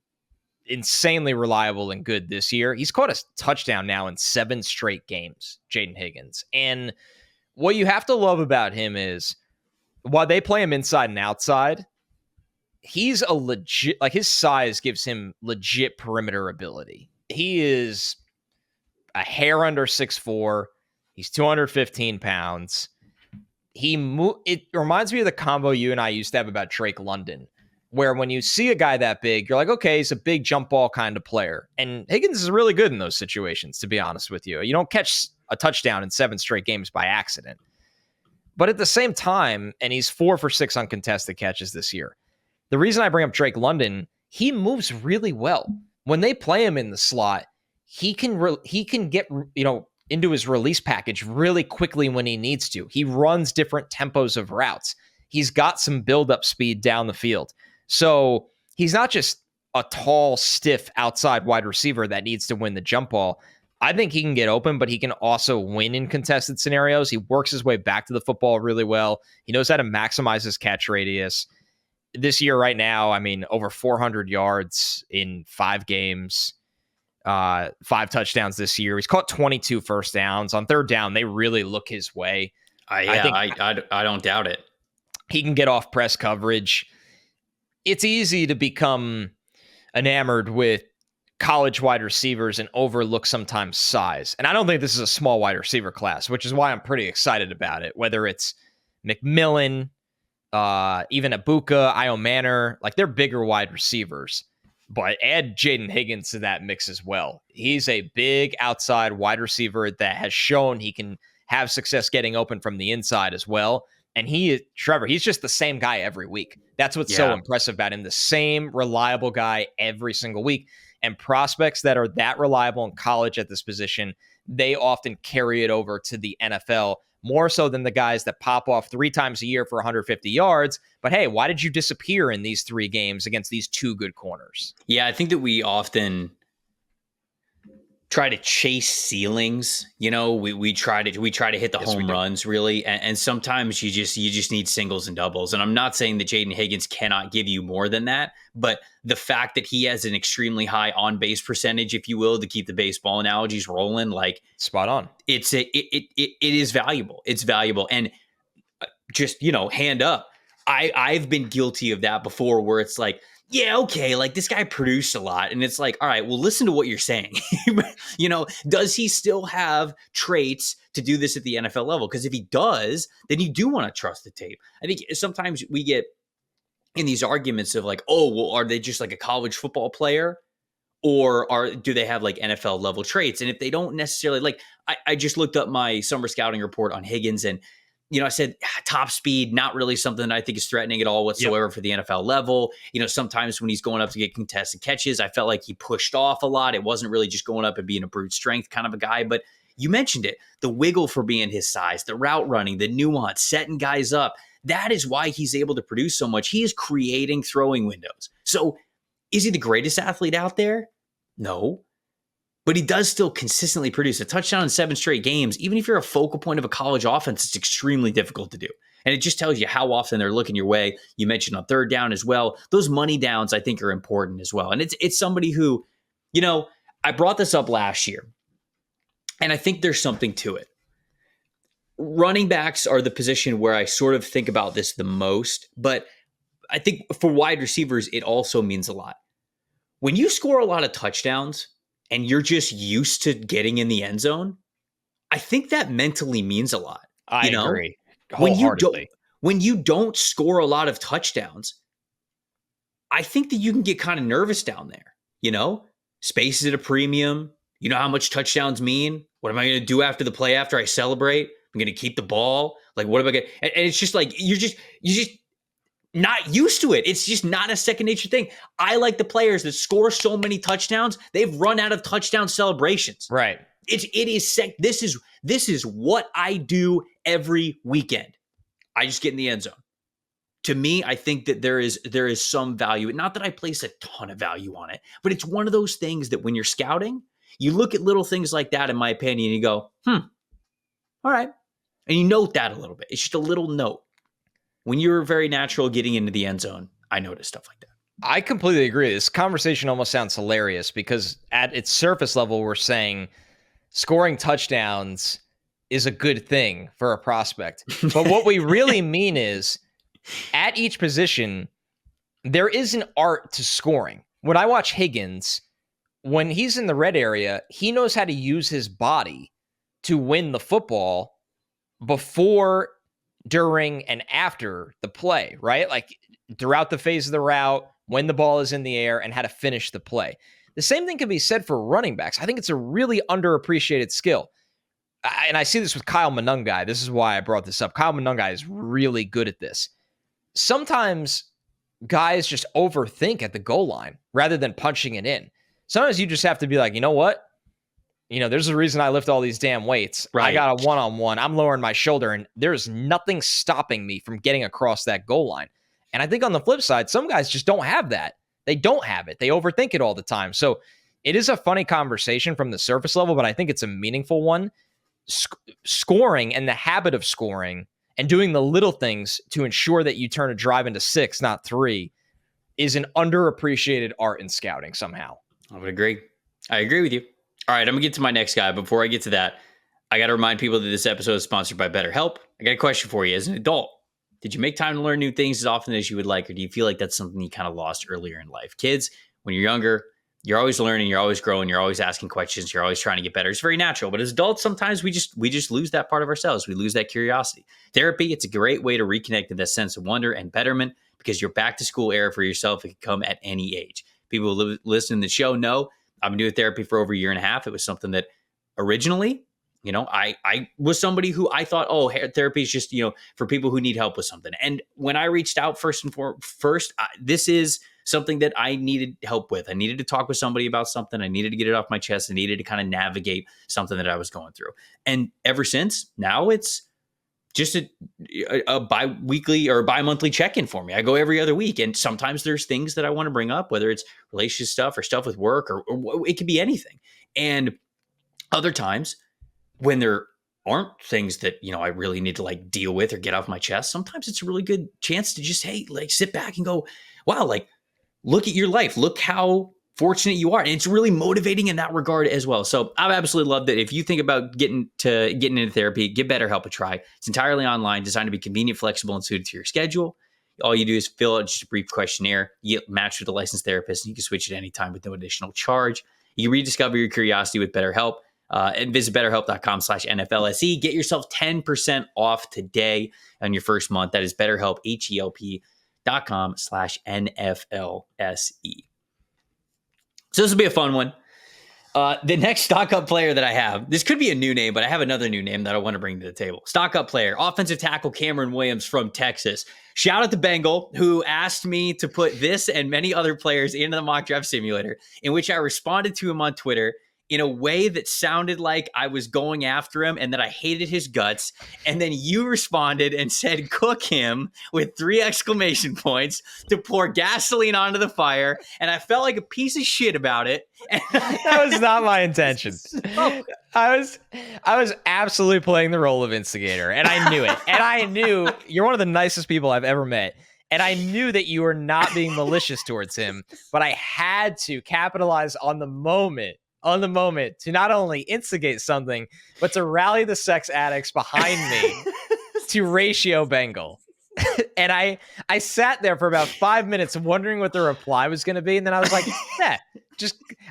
insanely reliable and good this year. He's caught a touchdown now in 7 straight games, Jayden Higgins. And what you have to love about him is, while they play him inside and outside, he's a legit, like his size gives him legit perimeter ability. He is a hair under 6'4". He's 215 pounds. It reminds me of the combo you and I used to have about Drake London, where when you see a guy that big, you're like, okay, he's a big jump ball kind of player. And Higgins is really good in those situations, to be honest with you. You don't catch a touchdown in 7 straight games by accident. But at the same time, and he's 4 for 6 uncontested catches this year. The reason I bring up Drake London, he moves really well. When they play him in the slot, he can get, into his release package really quickly when he needs to. He runs different tempos of routes. He's got some build-up speed down the field. So he's not just a tall, stiff outside wide receiver that needs to win the jump ball. I think he can get open, but he can also win in contested scenarios. He works his way back to the football really well. He knows how to maximize his catch radius. This year right now, over 400 yards in 5 games, 5 touchdowns this year. He's caught 22 first downs. On third down, they really look his way. I don't doubt it. He can get off press coverage. It's easy to become enamored with college wide receivers and overlook sometimes size. And I don't think this is a small wide receiver class, which is why I'm pretty excited about it. Whether it's McMillan, even Ibuka, Io Manor, like they're bigger wide receivers. But add Jayden Higgins to that mix as well. He's a big outside wide receiver that has shown he can have success getting open from the inside as well. And Trevor, he's just the same guy every week. That's what's so impressive about him. The same reliable guy every single week. And prospects that are that reliable in college at this position, they often carry it over to the NFL more so than the guys that pop off 3 times a year for 150 yards. But hey, why did you disappear in these 3 games against these 2 good corners? Yeah, I think that we often try to chase ceilings. We try to hit the home runs really, and sometimes you just need singles and doubles. And I'm not saying that Jayden Higgins cannot give you more than that, but the fact that he has an extremely high on base percentage, if you will, to keep the baseball analogies rolling, like spot on. It is valuable. It's valuable, and just hand up. I've been guilty of that before, where it's like, yeah, okay, like this guy produced a lot. And it's like, all right, well, listen to what you're saying. Does he still have traits to do this at the NFL level? Because if he does, then you do want to trust the tape. I think sometimes we get in these arguments of like, oh, well, are they just like a college football player? Or do they have like NFL level traits? And if they don't necessarily, like, I just looked up my summer scouting report on Higgins, and I said top speed, not really something that I think is threatening at all whatsoever for the NFL level. Sometimes when he's going up to get contested catches, I felt like he pushed off a lot. It wasn't really just going up and being a brute strength kind of a guy. But you mentioned it, the wiggle for being his size, the route running, the nuance, setting guys up. That is why he's able to produce so much. He is creating throwing windows. So is he the greatest athlete out there? No. But he does still consistently produce a touchdown in 7 straight games. Even if you're a focal point of a college offense, it's extremely difficult to do. And it just tells you how often they're looking your way. You mentioned on third down as well. Those money downs, I think, are important as well. And it's somebody who, I brought this up last year, and I think there's something to it. Running backs are the position where I sort of think about this the most. But I think for wide receivers, it also means a lot. When you score a lot of touchdowns, and you're just used to getting in the end zone, I think that mentally means a lot. I agree wholeheartedly. When you don't score a lot of touchdowns, I think that you can get kind of nervous down there. Space is at a premium. You know how much touchdowns mean? What am I going to do after the play after I celebrate? I'm going to keep the ball. Like, what am I going to... And it's just like, you're just not used to it. It's just not a second nature thing. I like the players that score so many touchdowns, they've run out of touchdown celebrations. Right. This is what I do every weekend. I just get in the end zone. To me, I think that there is some value. Not that I place a ton of value on it, but it's one of those things that when you're scouting, you look at little things like that, in my opinion, and you go, all right. And you note that a little bit. It's just a little note. When you're very natural getting into the end zone, I notice stuff like that. I completely agree. This conversation almost sounds hilarious because at its surface level, we're saying scoring touchdowns is a good thing for a prospect. But what we really mean is at each position, there is an art to scoring. When I watch Higgins, when he's in the red area, he knows how to use his body to win the football before, during, and after the play, right? Like throughout the phase of the route, when the ball is in the air, and how to finish the play. The same thing can be said for running backs. I think it's a really underappreciated skill. And I see this with Kyle Monungai. This is why I brought this up. Kyle Monungai is really good at this. Sometimes guys just overthink at the goal line rather than punching it in. Sometimes you just have to be like, you know what? There's a reason I lift all these damn weights. Right. I got a one-on-one. I'm lowering my shoulder, and there's nothing stopping me from getting across that goal line. And I think on the flip side, some guys just don't have that. They don't have it. They overthink it all the time. So it is a funny conversation from the surface level, but I think it's a meaningful one. Scoring and the habit of scoring and doing the little things to ensure that you turn a drive into 6, not 3, is an underappreciated art in scouting somehow. I would agree. I agree with you. All right, I'm going to get to my next guy. Before I get to that, I got to remind people that this episode is sponsored by BetterHelp. I got a question for you. As an adult, did you make time to learn new things as often as you would like, or do you feel like that's something you kind of lost earlier in life? Kids, when you're younger, you're always learning, you're always growing, you're always asking questions, you're always trying to get better. It's very natural. But as adults, sometimes we just lose that part of ourselves. We lose that curiosity. Therapy, it's a great way to reconnect to that sense of wonder and betterment, because your back to school era for yourself, it can come at any age. People who listen to the show know I've been doing therapy for over a year and a half. It was something that originally, I was somebody who I thought, therapy is just, for people who need help with something. And when I reached out first, this is something that I needed help with. I needed to talk with somebody about something. I needed to get it off my chest. I needed to kind of navigate something that I was going through. And ever since, now it's just a bi-weekly or bi-monthly check-in for me. I go every other week. And sometimes there's things that I want to bring up, whether it's relationship stuff or stuff with work, or it could be anything. And other times when there aren't things that, I really need to deal with or get off my chest, sometimes it's a really good chance to just, sit back and go, wow, look at your life. Look how fortunate you are. And it's really motivating in that regard as well. So I've absolutely loved it. If you think about getting into therapy, give BetterHelp a try. It's entirely online, designed to be convenient, flexible, and suited to your schedule. All you do is fill out just a brief questionnaire. You get matched with a licensed therapist, and you can switch at any time with no additional charge. You can rediscover your curiosity with BetterHelp. And visit BetterHelp.com/NFLSE. Get yourself 10% off today on your first month. That is BetterHelp, HELP.com/NFLSE. So this will be a fun one. The next stock-up player that I have, this could be a new name, but I have another new name that I want to bring to the table. Stock-up player, offensive tackle Cameron Williams from Texas. Shout out to Bengal, who asked me to put this and many other players into the mock draft simulator, in which I responded to him on Twitter in a way that sounded like I was going after him and that I hated his guts. And then you responded and said, cook him, with 3 exclamation points to pour gasoline onto the fire. And I felt like a piece of shit about it. That was not my intention. I was absolutely playing the role of instigator, and I knew it. And I knew you're one of the nicest people I've ever met. And I knew that you were not being malicious towards him, but I had to capitalize on the moment to not only instigate something, but to rally the sex addicts behind me to ratio Bengal. And I sat there for about 5 minutes wondering what the reply was going to be. And then I was like,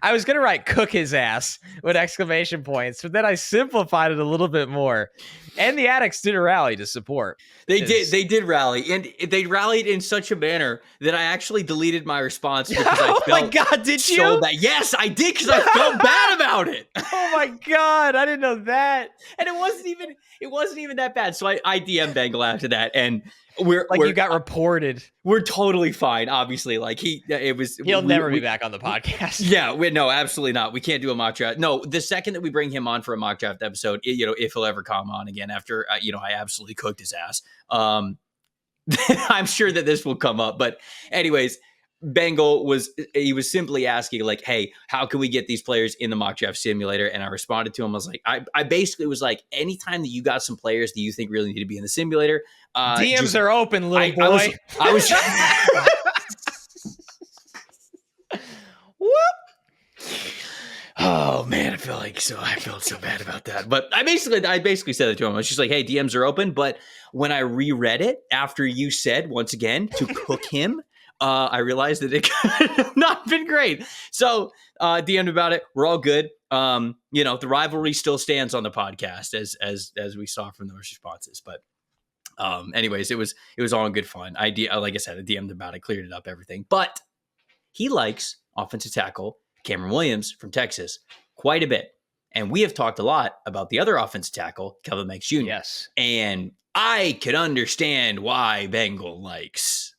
I was going to write cook his ass with exclamation points, but then I simplified it a little bit more. And the addicts did a rally to support. They did rally, and they rallied in such a manner that I actually deleted my response because I felt my God, did you? So bad. Yes, I did, because I felt bad about it. Oh my God, I didn't know that. And it wasn't even that bad. So I DM'd Bengal after that, and we're you got reported. We're totally fine. Obviously, he'll never be back on the podcast. Yeah, no, absolutely not. We can't do a mock draft. No, the second that we bring him on for a mock draft episode, if he'll ever come on again after, I absolutely cooked his ass. I'm sure that this will come up. But anyways, Bengal was simply asking, hey, how can we get these players in the mock draft simulator? And I responded to him. I was like, I basically was like, anytime that you got some players that you think really need to be in the simulator, DMs are open, little boy. I was Whoop. Oh man, I felt so bad about that. But I basically said it to him. I was just like, hey, DMs are open. But when I reread it after you said, once again, to cook him, I realized that it could have not been great. So DM'd about it. We're all good. The rivalry still stands on the podcast as we saw from those responses. But Anyways, it was all in good fun. Like I said, I DM'd about it, cleared it up, everything. But he likes offensive tackle Cameron Williams from Texas quite a bit. And we have talked a lot about the other offensive tackle, Kelvin Banks Jr. Yes. And I could understand why Bengal likes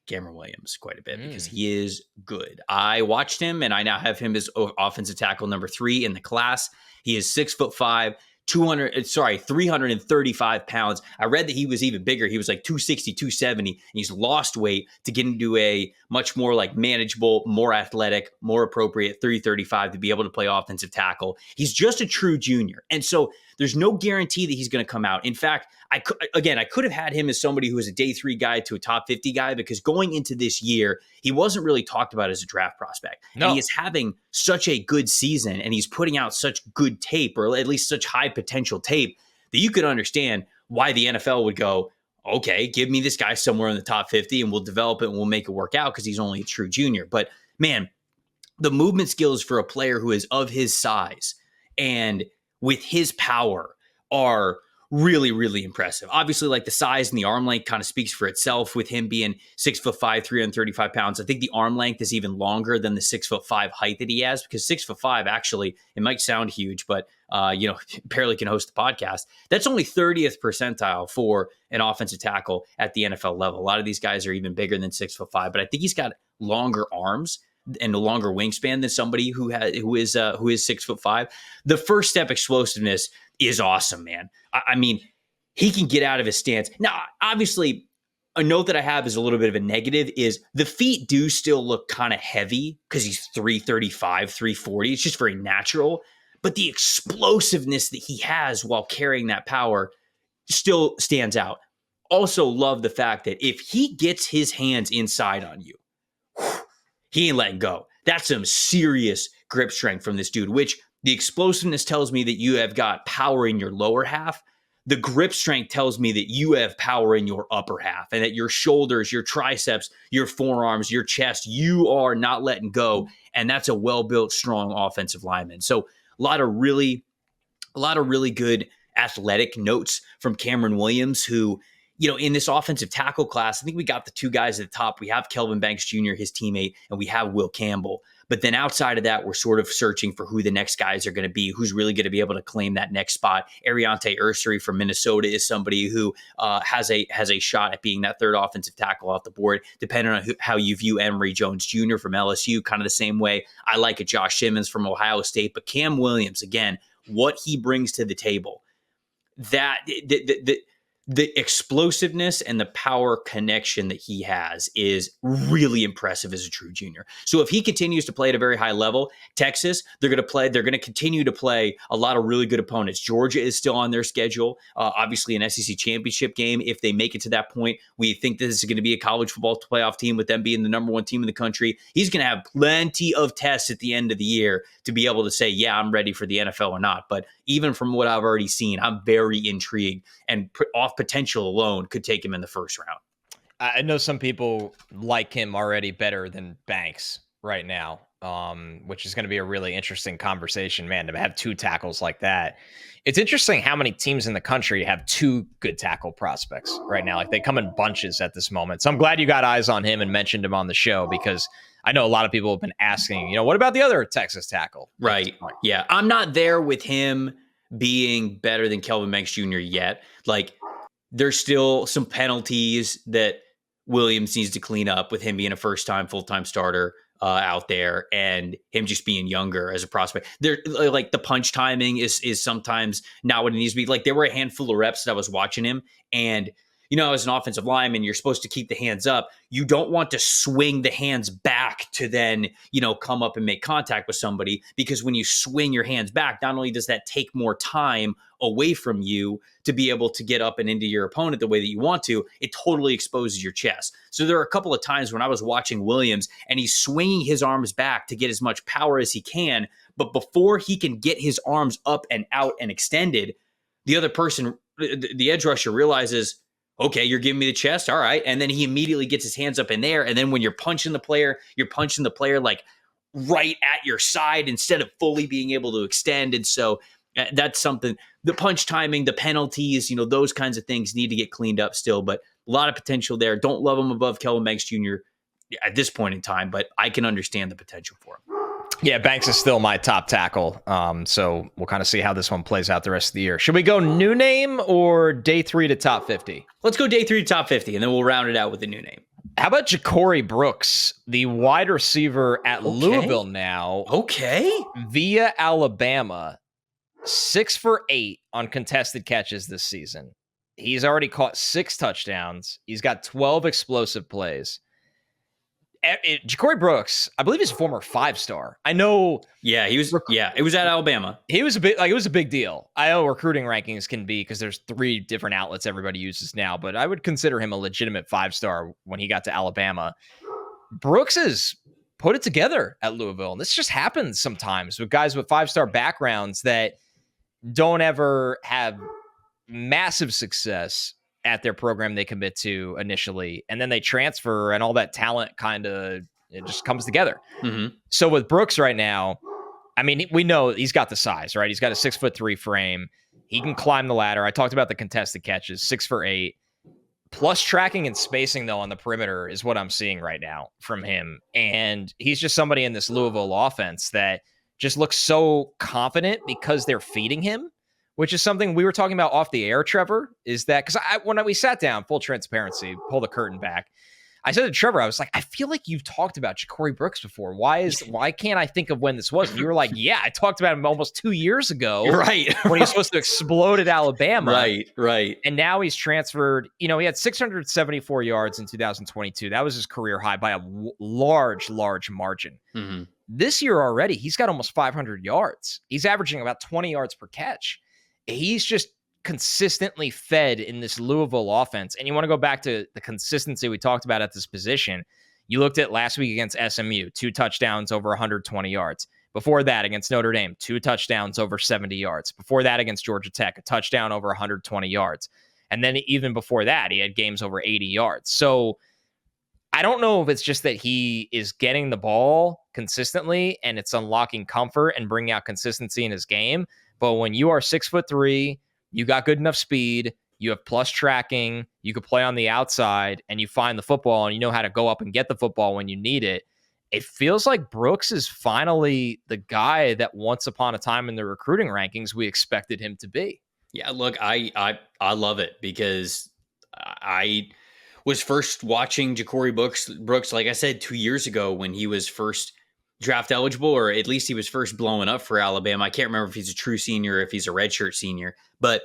Cameron Williams quite a bit because he is good. I watched him, and I now have him as offensive tackle number 3 in the class. He is 6'5", 335 pounds. I read that he was even bigger. He was like 260, 270, and he's lost weight to get into a much more like manageable, more athletic, more appropriate 335 to be able to play offensive tackle. He's just a true junior. And so there's no guarantee that he's going to come out. In fact, I could have had him as somebody who was a day 3 guy to a top 50 guy because going into this year, he wasn't really talked about as a draft prospect. No. And he is having such a good season and he's putting out such good tape, or at least such high potential tape, that you could understand why the NFL would go, okay, give me this guy somewhere in the top 50 and we'll develop it and we'll make it work out because he's only a true junior. But man, the movement skills for a player who is of his size and with his power are really, really impressive. Obviously, like the size and the arm length kind of speaks for itself with him being 6'5", 335 pounds. I think the arm length is even longer than the 6'5" height that he has, because 6'5", actually, it might sound huge, but barely can host the podcast. That's only 30th percentile for an offensive tackle at the NFL level. A lot of these guys are even bigger than 6'5", but I think he's got longer arms and a longer wingspan than somebody who is 6'5". The first step explosiveness is awesome, man. I mean, he can get out of his stance. Now, obviously, a note that I have is a little bit of a negative is the feet do still look kind of heavy because he's 335, 340. It's just very natural. But the explosiveness that he has while carrying that power still stands out. Also love the fact that if he gets his hands inside on you, he ain't letting go. That's some serious grip strength from this dude, which the explosiveness tells me that you have got power in your lower half. The grip strength tells me that you have power in your upper half and that your shoulders, your triceps, your forearms, your chest, you are not letting go. And that's a well-built, strong offensive lineman. So a lot of really good athletic notes from Cameron Williams, who, in this offensive tackle class, I think we got the 2 guys at the top. We have Kelvin Banks Jr., his teammate, and we have Will Campbell. But then outside of that, we're sort of searching for who the next guys are going to be, who's really going to be able to claim that next spot. Ariante Ursary from Minnesota is somebody who has a shot at being that 3rd offensive tackle off the board, depending on how you view Emory Jones Jr. from LSU, kind of the same way. I like a Josh Simmons from Ohio State, but Cam Williams, again, what he brings to the table, that the explosiveness and the power connection that he has is really impressive as a true junior. So if he continues to play at a very high level, Texas, they're going to continue to play a lot of really good opponents. Georgia is still on their schedule. Obviously an SEC championship game. If they make it to that point, we think this is going to be a college football playoff team with them being the number 1 team in the country. He's going to have plenty of tests at the end of the year to be able to say, yeah, I'm ready for the NFL or not. But even from what I've already seen, I'm very intrigued, and off potential alone could take him in the first round. I know some people like him already better than Banks right now, which is going to be a really interesting conversation, man, to have 2 tackles like that. It's interesting how many teams in the country have 2 good tackle prospects right now. Like, they come in bunches at this moment. So I'm glad you got eyes on him and mentioned him on the show, because I know a lot of people have been asking, what about the other Texas tackle? Right. Yeah. I'm not there with him being better than Kelvin Banks Jr. yet. Like, there's still some penalties that Williams needs to clean up with him being a first-time full-time starter out there, and him just being younger as a prospect. There, like, the punch timing is sometimes not what it needs to be. Like, there were a handful of reps that I was watching him, and as an offensive lineman, you're supposed to keep the hands up. You don't want to swing the hands back to then, come up and make contact with somebody, because when you swing your hands back, not only does that take more time away from you to be able to get up and into your opponent the way that you want to, it totally exposes your chest. So there are a couple of times when I was watching Williams and he's swinging his arms back to get as much power as he can, but before he can get his arms up and out and extended, the other person, the edge rusher, realizes, okay, you're giving me the chest. All right. And then he immediately gets his hands up in there. And then when you're punching the player like right at your side instead of fully being able to extend. And so That's something, the punch timing, the penalties, those kinds of things need to get cleaned up still, but a lot of potential there. Don't love him above Kelvin Banks Jr. at this point in time, but I can understand the potential for him. Yeah, Banks is still my top tackle. So we'll kind of see how this one plays out the rest of the year. Should we go new name or day 3 to top 50? Let's go day 3 to top 50, and then we'll round it out with the new name. How about Ja'Cory Brooks, the wide receiver at Louisville now? Okay. Via Alabama, 6 for 8 on contested catches this season. He's already caught 6 touchdowns. He's got 12 explosive plays. Ja'Cory Brooks, I believe he's a former 5-star. I know. Yeah, he was. Yeah, it was at Alabama. He was it was a big deal. I know recruiting rankings can be, because there's 3 different outlets everybody uses now, but I would consider him a legitimate 5-star when he got to Alabama. Brooks has put it together at Louisville, and this just happens sometimes with guys with 5-star backgrounds that don't ever have massive success at their program they commit to initially, and then they transfer, and all that talent it just comes together. Mm-hmm. So with Brooks right now, I mean, we know he's got the size, right? He's got a 6'3" frame. He can climb the ladder. I talked about the contested catches, 6 for 8. Plus tracking and spacing, though, on the perimeter is what I'm seeing right now from him. And he's just somebody in this Louisville offense that just looks so confident because they're feeding him, which is something we were talking about off the air, Trevor, is that because when we sat down, full transparency, pull the curtain back, I said to Trevor, I was like, I feel like you've talked about Ja'Cory Brooks before. Why can't I think of when this was? And you were like, yeah, I talked about him almost 2 years ago. Right. When he was supposed to explode at Alabama. Right. And now he's transferred. He had 674 yards in 2022. That was his career high by a large margin. Mm-hmm. This year already, he's got almost 500 yards. He's averaging about 20 yards per catch. He's just consistently fed in this Louisville offense. And you want to go back to the consistency we talked about at this position. You looked at last week against SMU, 2 touchdowns over 120 yards. Before that, against Notre Dame, 2 touchdowns over 70 yards. Before that, against Georgia Tech, a touchdown over 120 yards. And then even before that, he had games over 80 yards. So I don't know if it's just that he is getting the ball consistently and it's unlocking comfort and bringing out consistency in his game. But when you are 6'3", you got good enough speed, you have plus tracking, you could play on the outside, and you find the football and you know how to go up and get the football when you need it. It feels like Brooks is finally the guy that once upon a time in the recruiting rankings we expected him to be. Yeah, look, I love it because I was first watching Ja'Cory Brooks, like I said, 2 years ago when he was first draft eligible, or at least he was first blowing up for Alabama. I can't remember if he's a true senior or if he's a redshirt senior, but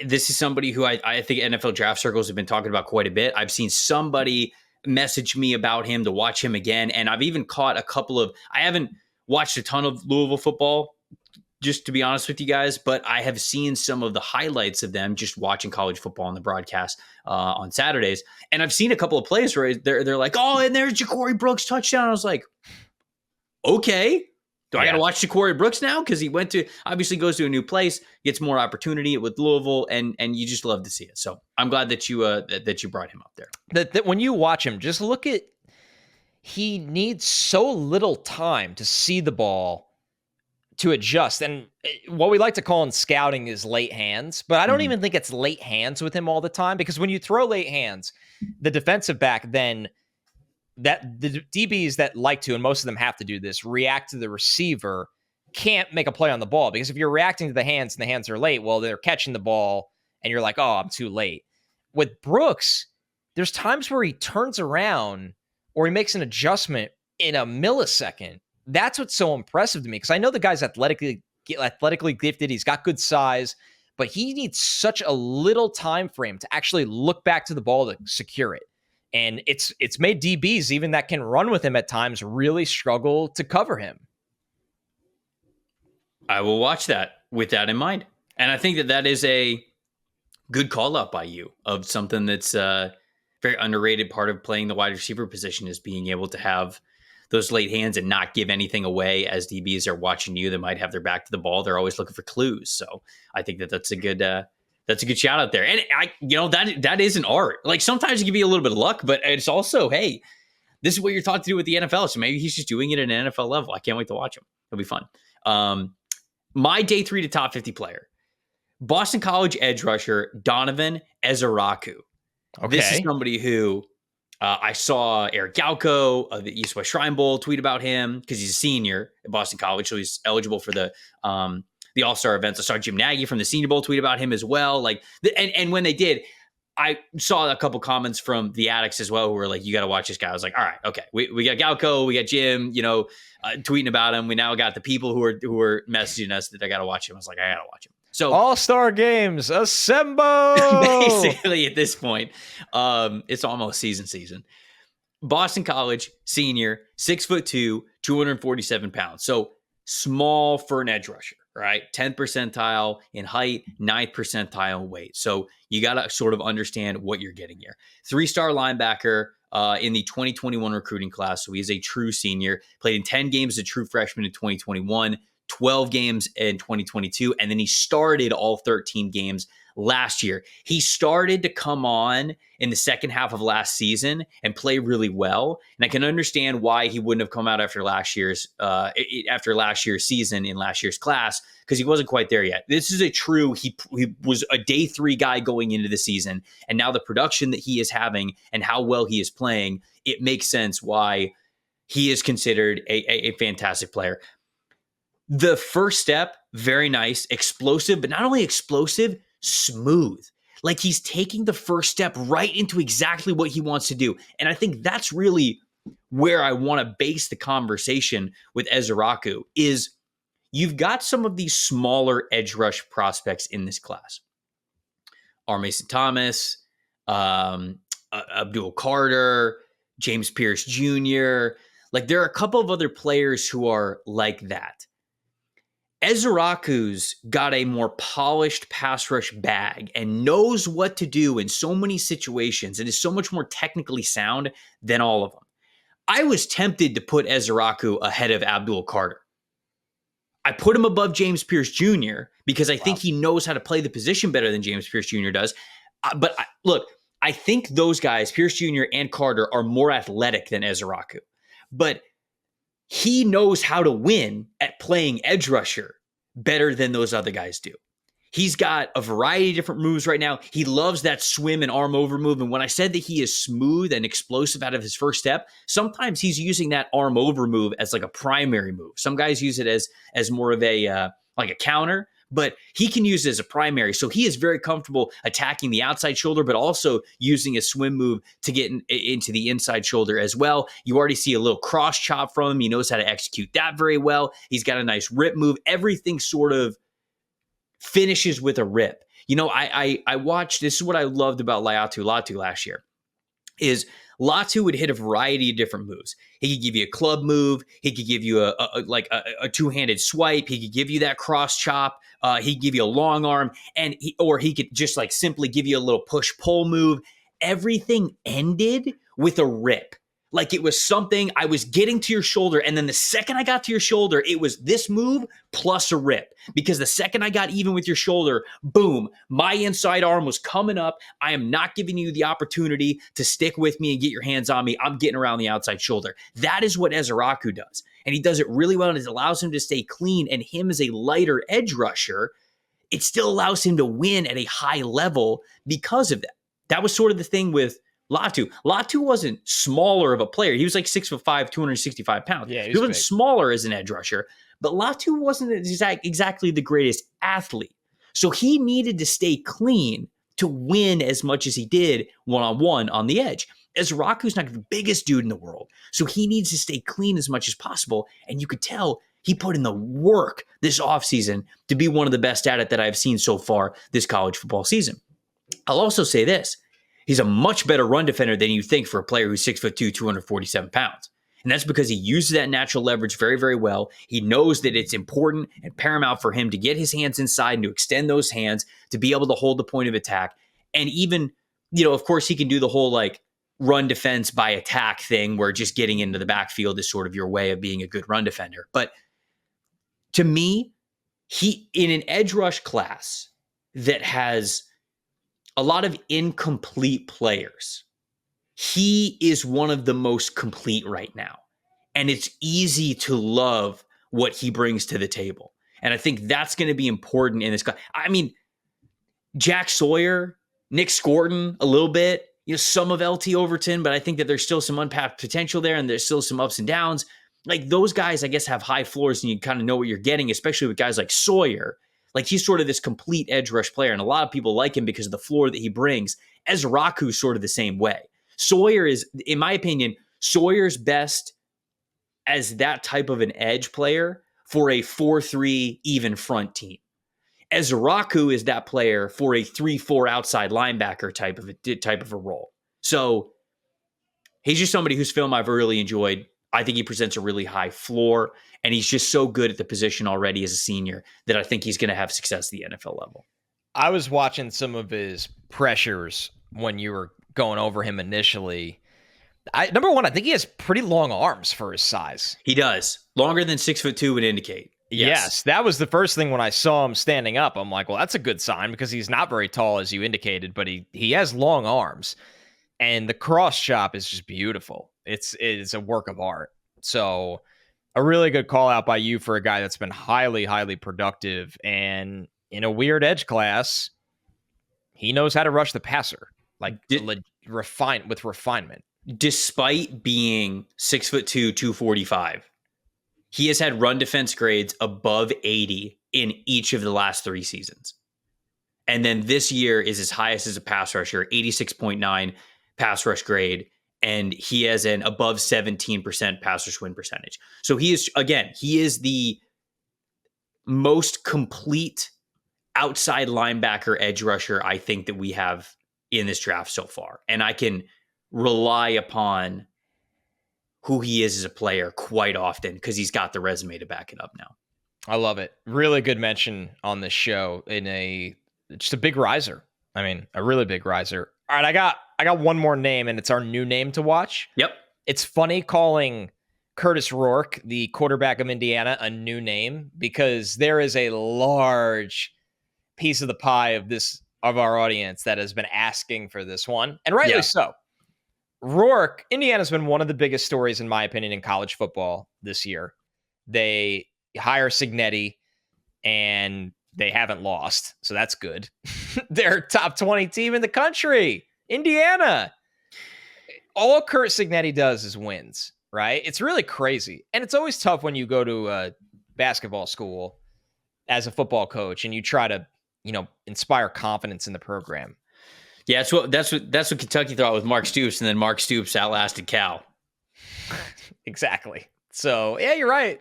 this is somebody who I think NFL draft circles have been talking about quite a bit. I've seen somebody message me about him to watch him again, and I've even caught I haven't watched a ton of Louisville football, just to be honest with you guys, but I have seen some of the highlights of them just watching college football on the broadcast on Saturdays. And I've seen a couple of plays where they're like, oh, and there's Ja'Cory Brooks touchdown. I was like, okay, do I got to watch Ja'Cory Brooks now? Because he obviously goes to a new place, gets more opportunity with Louisville, and you just love to see it. So I'm glad that you brought him up there. That when you watch him, just look at, he needs so little time to see the ball to adjust. And what we like to call in scouting is late hands, but I don't even think it's late hands with him all the time, because when you throw late hands, the defensive back then, that the DBs that like to, and most of them have to do this, react to the receiver, can't make a play on the ball, because if you're reacting to the hands and the hands are late, well, they're catching the ball and you're like, oh, I'm too late. With Brooks, there's times where he turns around or he makes an adjustment in a millisecond. That's what's so impressive to me, because I know the guy's athletically gifted. He's got good size, but he needs such a little time frame to actually look back to the ball to secure it. And it's made DBs, even that can run with him at times, really struggle to cover him. I will watch that with that in mind. And I think that is a good call out by you of something that's a very underrated part of playing the wide receiver position, is being able to have those late hands and not give anything away as DBs are watching you. They might have their back to the ball. They're always looking for clues. So I think that's a good shout out there. And that is an art. Like sometimes it can be a little bit of luck, but it's also, hey, this is what you're taught to do with the NFL. So maybe he's just doing it at an NFL level. I can't wait to watch him. It'll be fun. my day 3 to top 50 player, Boston College edge rusher Donovan Ezeiruaku. Okay. This is somebody who I saw Eric Galco of the East West Shrine Bowl tweet about him because he's a senior at Boston College, so he's eligible for the All-Star events. I saw Jim Nagy from the Senior Bowl tweet about him as well. And when they did, I saw a couple comments from the addicts as well who were like, you got to watch this guy. I was like, all right, okay. We got Galco, we got Jim, tweeting about him. We now got the people who are messaging us that I got to watch him. I was like, I got to watch him. So All-Star games, assemble! Basically, at this point, it's almost season. Boston College, senior, 6'2", 247 pounds. So small for an edge rusher, right? 10th percentile in height, 9th percentile in weight. So you got to sort of understand what you're getting here. 3-star linebacker in the 2021 recruiting class. So he's a true senior, played in 10 games as a true freshman in 2021, 12 games in 2022, and then he started all 13 games last year. He started to come on in the second half of last season and play really well. And I can understand why he wouldn't have come out after last year's season in last year's class, because he wasn't quite there yet. This is a true, he was a day 3 guy going into the season. And now the production that he is having and how well he is playing, it makes sense why he is considered a fantastic player. The first step, very nice, explosive, but not only explosive, smooth. Like he's taking the first step right into exactly what he wants to do. And I think that's really where I want to base the conversation with Ezeiruaku is you've got some of these smaller edge rush prospects in this class. R. Mason Thomas, Abdul Carter, James Pierce Jr. Like there are a couple of other players who are like that. Ezeiruaku's got a more polished pass rush bag and knows what to do in so many situations and is so much more technically sound than all of them. I was tempted to put Ezeiruaku ahead of Abdul Carter. I put him above James Pierce Jr. because I think he knows how to play the position better than James Pierce Jr. does. But look, I think those guys, Pierce Jr. and Carter, are more athletic than Ezeiruaku. But he knows how to win at playing edge rusher better than those other guys do. He's got a variety of different moves right now. He loves that swim and arm over move. And when I said that he is smooth and explosive out of his first step, sometimes he's using that arm over move as like a primary move. Some guys use it as more of a like a counter, but he can use it as a primary. So he is very comfortable attacking the outside shoulder, but also using a swim move to get into the inside shoulder as well. You already see a little cross chop from him. He knows how to execute that very well. He's got a nice rip move. Everything sort of finishes with a rip. I watched, this is what I loved about Latu last year, is Latu would hit a variety of different moves. He could give you a club move. He could give you a two-handed swipe. He could give you that cross chop. He could give you a long arm, or he could just like simply give you a little push-pull move. Everything ended with a rip. Like it was something, I was getting to your shoulder, and then the second I got to your shoulder, it was this move plus a rip. Because the second I got even with your shoulder, boom, my inside arm was coming up. I am not giving you the opportunity to stick with me and get your hands on me. I'm getting around the outside shoulder. That is what Ezeiruaku does. And he does it really well, and it allows him to stay clean. And him as a lighter edge rusher, it still allows him to win at a high level because of that. That was sort of the thing with Latu. Latu wasn't smaller of a player. He was like 6'5", 265 pounds. Yeah, he wasn't big. Smaller as an edge rusher, but Latu wasn't exactly the greatest athlete. So he needed to stay clean to win as much as he did one-on-one on the edge. Ezeiruaku's not the biggest dude in the world, so he needs to stay clean as much as possible. And you could tell he put in the work this offseason to be one of the best at it that I've seen so far this college football season. I'll also say this. He's a much better run defender than you think for a player who's 6'2", 247 pounds. And that's because he uses that natural leverage very, very well. He knows that it's important and paramount for him to get his hands inside and to extend those hands to be able to hold the point of attack. And even, of course, he can do the whole like run defense by attack thing where just getting into the backfield is sort of your way of being a good run defender. But to me, he, in an edge rush class that has a lot of incomplete players, he is one of the most complete right now. And it's easy to love what he brings to the table. And I think that's going to be important in this class. I mean, Jack Sawyer, Nick Scorton, a little bit, some of LT Overton, but I think that there's still some untapped potential there, and there's still some ups and downs. Like those guys, I guess, have high floors, and you kind of know what you're getting, especially with guys like Sawyer. Like he's sort of this complete edge rush player, and a lot of people like him because of the floor that he brings. Ezeiruaku is sort of the same way. Sawyer is, in my opinion, Sawyer's best as that type of an edge player for a 4-3 even front team. Ezeiruaku is that player for a 3-4 outside linebacker type of a role. So he's just somebody whose film I've really enjoyed. I think he presents a really high floor, and he's just so good at the position already as a senior that I think he's going to have success at the NFL level. I was watching some of his pressures when you were going over him initially. Number one, I think he has pretty long arms for his size. He does. Longer than 6'2" would indicate. Yes, that was the first thing when I saw him standing up. I'm like, well, that's a good sign because he's not very tall, as you indicated, but he has long arms. And the cross chop is just beautiful. It's a work of art. So a really good call out by you for a guy that's been highly, highly productive. And in a weird edge class, he knows how to rush the passer, like with refinement. Despite being 6'2", 245, he has had run defense grades above 80 in each of the last 3 seasons. And then this year is his highest as a pass rusher, 86.9 pass rush grade. And he has an above 17% pass rush win percentage. So he is the most complete outside linebacker edge rusher I think that we have in this draft so far. And I can rely upon who he is as a player quite often because he's got the resume to back it up now. I love it. Really good mention on this show just a big riser. I mean, a really big riser. All right, I got one more name, and it's our new name to watch. Yep. It's funny calling Kurtis Rourke, the quarterback of Indiana, a new name because there is a large piece of the pie of our audience that has been asking for this one, and rightly so. Rourke, Indiana's been one of the biggest stories, in my opinion, in college football this year. They hire Cignetti, and they haven't lost, so that's good. They're a top 20 team in the country, Indiana. All Curt Cignetti does is wins, right? It's really crazy, and it's always tough when you go to a basketball school as a football coach and you try to, inspire confidence in the program. Yeah, that's what Kentucky thought with Mark Stoops, and then Mark Stoops outlasted Cal. Exactly. So, yeah, you're right.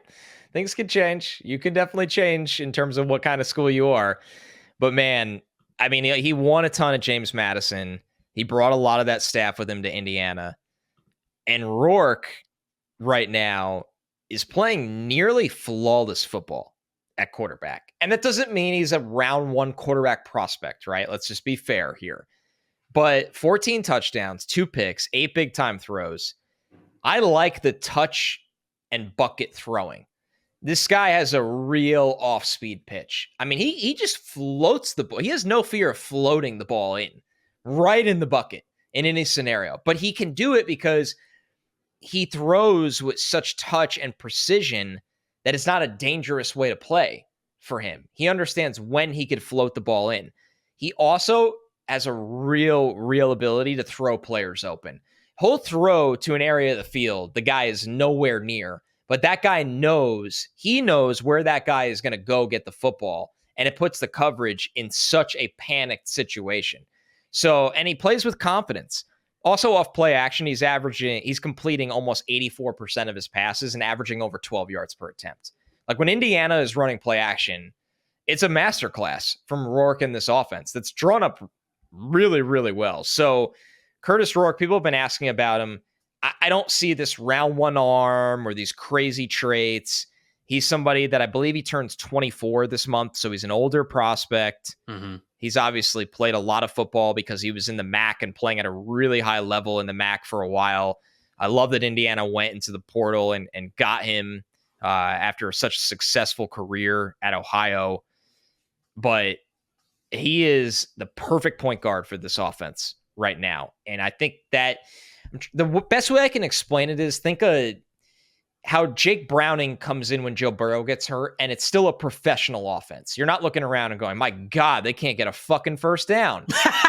Things can change. You can definitely change in terms of what kind of school you are. But, man, I mean, he won a ton at James Madison. He brought a lot of that staff with him to Indiana. And Rourke right now is playing nearly flawless football at quarterback. And that doesn't mean he's a round 1 quarterback prospect, right? Let's just be fair here. But 14 touchdowns, 2 picks, 8 big-time throws. I like the touch and bucket throwing. This guy has a real off-speed pitch. I mean, he just floats the ball. He has no fear of floating the ball right in the bucket in any scenario. But he can do it because he throws with such touch and precision that it's not a dangerous way to play for him. He understands when he could float the ball in. He also has a real ability to throw players open. He'll throw to an area of the field the guy is nowhere near, but that guy knows where that guy is going to go get the football, and it puts the coverage in such a panicked situation. So, and he plays with confidence. Also off play action, he's completing almost 84% of his passes and averaging over 12 yards per attempt. Like when Indiana is running play action, it's a masterclass from Rourke in this offense that's drawn up really, really well. So Kurtis Rourke, people have been asking about him. I don't see this round 1 arm or these crazy traits. He's somebody that I believe he turns 24 this month, so he's an older prospect. Mm-hmm. He's obviously played a lot of football because he was in the MAC and playing at a really high level in the MAC for a while. I love that Indiana went into the portal and got him after such a successful career at Ohio. But he is the perfect point guard for this offense right now. And I think that the best way I can explain it is think how Jake Browning comes in when Joe Burrow gets hurt, and it's still a professional offense. You're not looking around and going, my God, they can't get a fucking first down.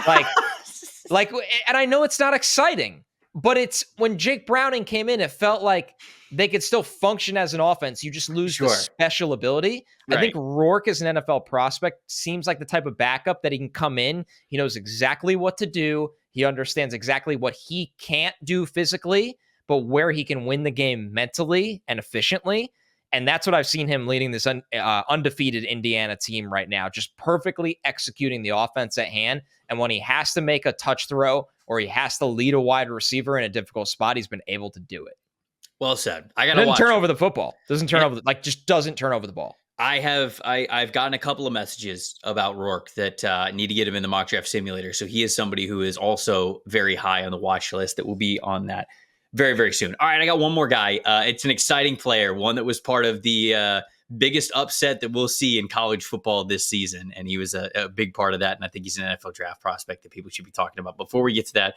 like, and I know it's not exciting, but it's when Jake Browning came in, it felt like they could still function as an offense. You just lose the special ability. Right. I think Rourke as an NFL prospect seems like the type of backup that he can come in. He knows exactly what to do. He understands exactly what he can't do physically, but where he can win the game mentally and efficiently. And that's what I've seen him leading this undefeated Indiana team right now, just perfectly executing the offense at hand. And when he has to make a touch throw or he has to lead a wide receiver in a difficult spot, he's been able to do it. Well said. I gotta turn over the football. Doesn't turn over the ball. I've gotten a couple of messages about Rourke that need to get him in the mock draft simulator. So he is somebody who is also very high on the watch list that will be on that very, very soon. All right, I got one more guy. It's an exciting player, one that was part of the biggest upset that we'll see in college football this season. And he was a big part of that. And I think he's an NFL draft prospect that people should be talking about. Before we get to that,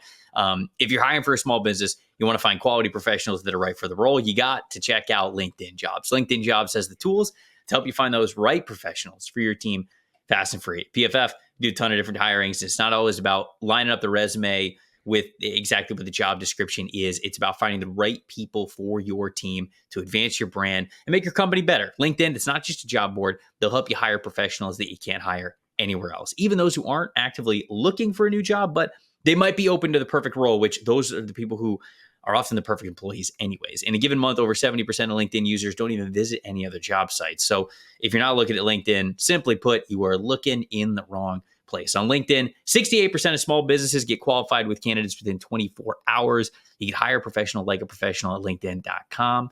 if you're hiring for a small business, you want to find quality professionals that are right for the role, you got to check out LinkedIn Jobs. LinkedIn Jobs has the tools to help you find those right professionals for your team fast and free. PFF do a ton of different hirings. It's not always about lining up the resume with exactly what the job description is. It's about finding the right people for your team to advance your brand and make your company better. LinkedIn, it's not just a job board. They'll help you hire professionals that you can't hire anywhere else. Even those who aren't actively looking for a new job, but they might be open to the perfect role, which those are the people who are often the perfect employees anyways. In a given month, over 70% of LinkedIn users don't even visit any other job sites. So if you're not looking at LinkedIn, simply put, you are looking in the wrong place. On LinkedIn, 68% of small businesses get qualified with candidates within 24 hours. You can hire a professional like a professional at linkedin.com.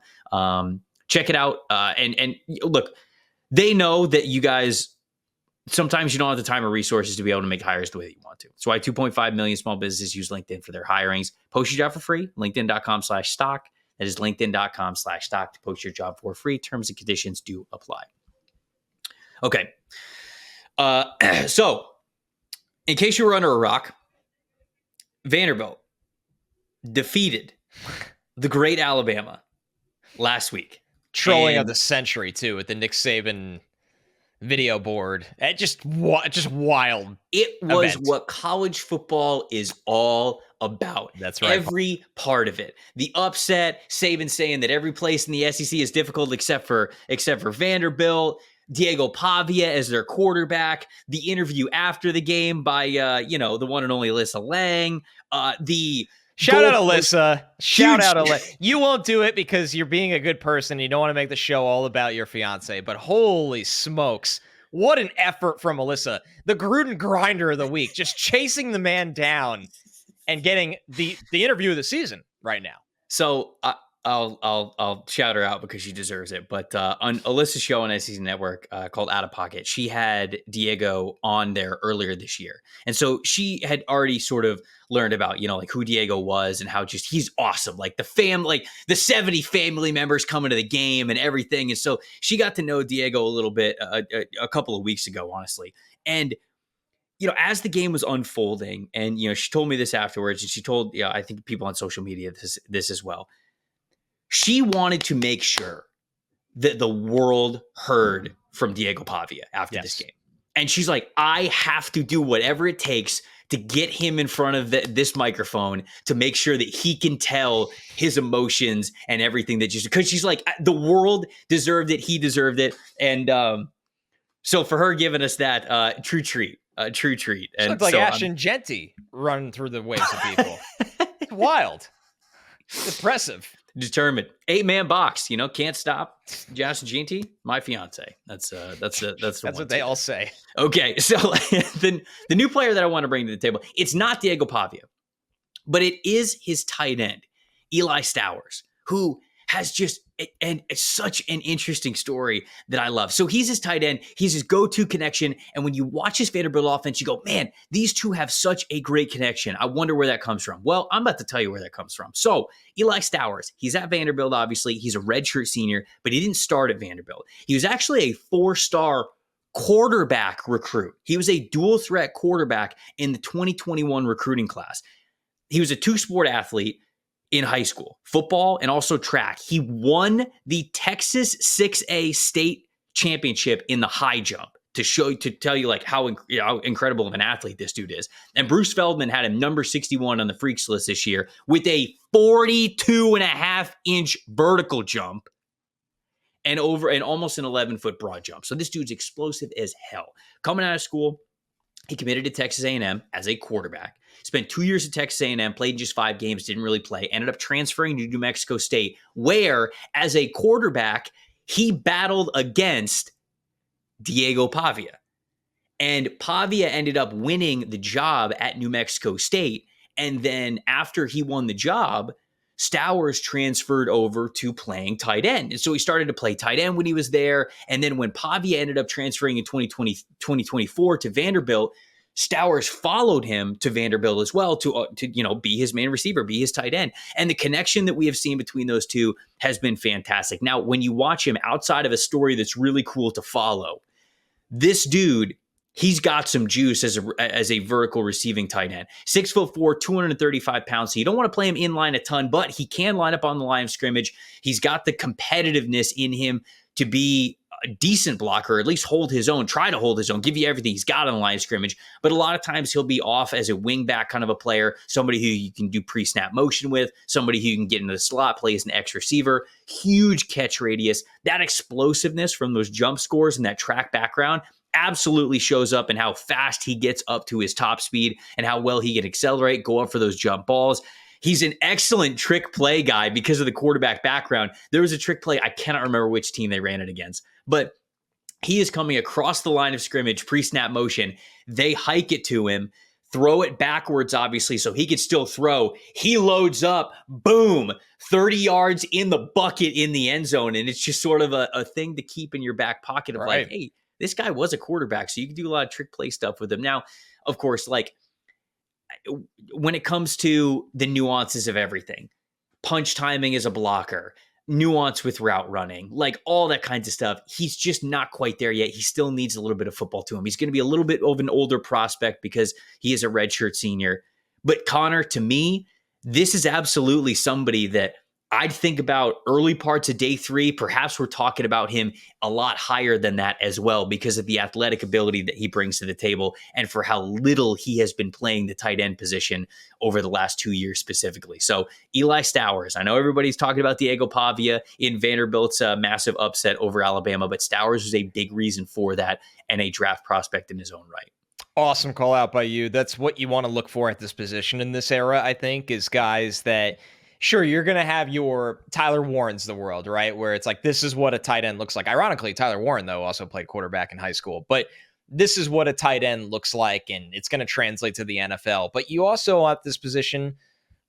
Check it out. And look, they know that you guys, sometimes you don't have the time or resources to be able to make hires the way that you want to. That's why 2.5 million small businesses use LinkedIn for their hirings. Post your job for free, linkedin.com/stock. That is linkedin.com/stock to post your job for free. Terms and conditions do apply. Okay. So in case you were under a rock, Vanderbilt defeated the great Alabama last week. Trolling of the century, too, with the Nick Saban video board. It just wild. It was what college football is all about. That's right. Every part of it. The upset, Saban saying that every place in the SEC is difficult except for Vanderbilt. Diego Pavia as their quarterback, the interview after the game by, the one and only Alyssa Lang, Shout out Alyssa. You won't do it because you're being a good person. You don't want to make the show all about your fiance, but holy smokes. What an effort from Alyssa. The Gruden grinder of the week, just chasing the man down and getting the interview of the season right now. So I'll shout her out because she deserves it. But on Alyssa's show on SEC Network called Out of Pocket, she had Diego on there earlier this year. And so she had already sort of learned about, who Diego was and how just he's awesome. Like the 70 family members coming to the game and everything. And so she got to know Diego a little bit a couple of weeks ago, honestly. And as the game was unfolding, and she told me this afterwards, and she told I think people on social media this as well. She wanted to make sure that the world heard from Diego Pavia after this game. And she's like, I have to do whatever it takes to get him in front of this microphone to make sure that he can tell his emotions and everything because she's like, the world deserved it. He deserved it. And so for her giving us that true treat. And it's like Ashton Genty running through the waves of people. It's wild. It's impressive. Determined. 8-man box, can't stop. Josh Ginty, my fiance. That's what they all say. Okay, so the new player that I want to bring to the table, it's not Diego Pavia, but it is his tight end, Eli Stowers, who has just and it's such an interesting story that I love. So he's his tight end. He's his go-to connection. And when you watch his Vanderbilt offense, you go, man, these two have such a great connection. I wonder where that comes from. Well, I'm about to tell you where that comes from. So Eli Stowers, he's at Vanderbilt, obviously. He's a redshirt senior, but he didn't start at Vanderbilt. He was actually a 4-star quarterback recruit. He was a dual threat quarterback in the 2021 recruiting class. He was a 2-sport athlete. in high school, football and also track. He won the Texas 6A state championship in the high jump to tell you like how incredible of an athlete this dude is. And Bruce Feldman had him number 61 on the freaks list this year with a 42.5-inch vertical jump and almost an 11-foot broad jump. So this dude's explosive as hell. Coming out of school, he committed to Texas A&M as a quarterback. Spent 2 years at Texas A&M, played in just 5 games, didn't really play. Ended up transferring to New Mexico State, where as a quarterback, he battled against Diego Pavia. And Pavia ended up winning the job at New Mexico State. And then after he won the job, Stowers transferred over to playing tight end. And so he started to play tight end when he was there. And then when Pavia ended up transferring in 2024 to Vanderbilt, Stowers followed him to Vanderbilt as well to be his main receiver, be his tight end. And the connection that we have seen between those two has been fantastic. Now, when you watch him outside of a story that's really cool to follow, this dude, he's got some juice as a vertical receiving tight end. 6'4", 235 pounds. So you don't want to play him in line a ton, but he can line up on the line of scrimmage. He's got the competitiveness in him to be a decent blocker, or at least hold his own, try to hold his own, give you everything he's got on the line of scrimmage. But a lot of times he'll be off as a wing back kind of a player, somebody who you can do pre-snap motion with, somebody who you can get into the slot, play as an X receiver, huge catch radius. That explosiveness from those jump scores and that track background absolutely shows up in how fast he gets up to his top speed and how well he can accelerate, go up for those jump balls. He's an excellent trick play guy because of the quarterback background. There was a trick play, I cannot remember which team they ran it against, but he is coming across the line of scrimmage, pre-snap motion. They hike it to him, throw it backwards, obviously, so he could still throw. He loads up, boom, 30 yards in the bucket in the end zone. And it's just sort of a thing to keep in your back pocket of like, hey, this guy was a quarterback, so you can do a lot of trick play stuff with him. Now, of course, like when it comes to the nuances of everything, punch timing as a blocker, nuance with route running, like all that kinds of stuff, he's just not quite there yet. He still needs a little bit of football to him. He's going to be a little bit of an older prospect because he is a redshirt senior. But Connor, to me, this is absolutely somebody that I'd think about early parts of day 3. Perhaps we're talking about him a lot higher than that as well because of the athletic ability that he brings to the table and for how little he has been playing the tight end position over the last 2 years specifically. So Eli Stowers, I know everybody's talking about Diego Pavia in Vanderbilt's massive upset over Alabama, but Stowers was a big reason for that and a draft prospect in his own right. Awesome call out by you. That's what you want to look for at this position in this era, I think, is guys that – sure, you're going to have your Tyler Warrens of the world, right? Where it's like, this is what a tight end looks like. Ironically, Tyler Warren, though, also played quarterback in high school. But this is what a tight end looks like, and it's going to translate to the NFL. But you also, at this position,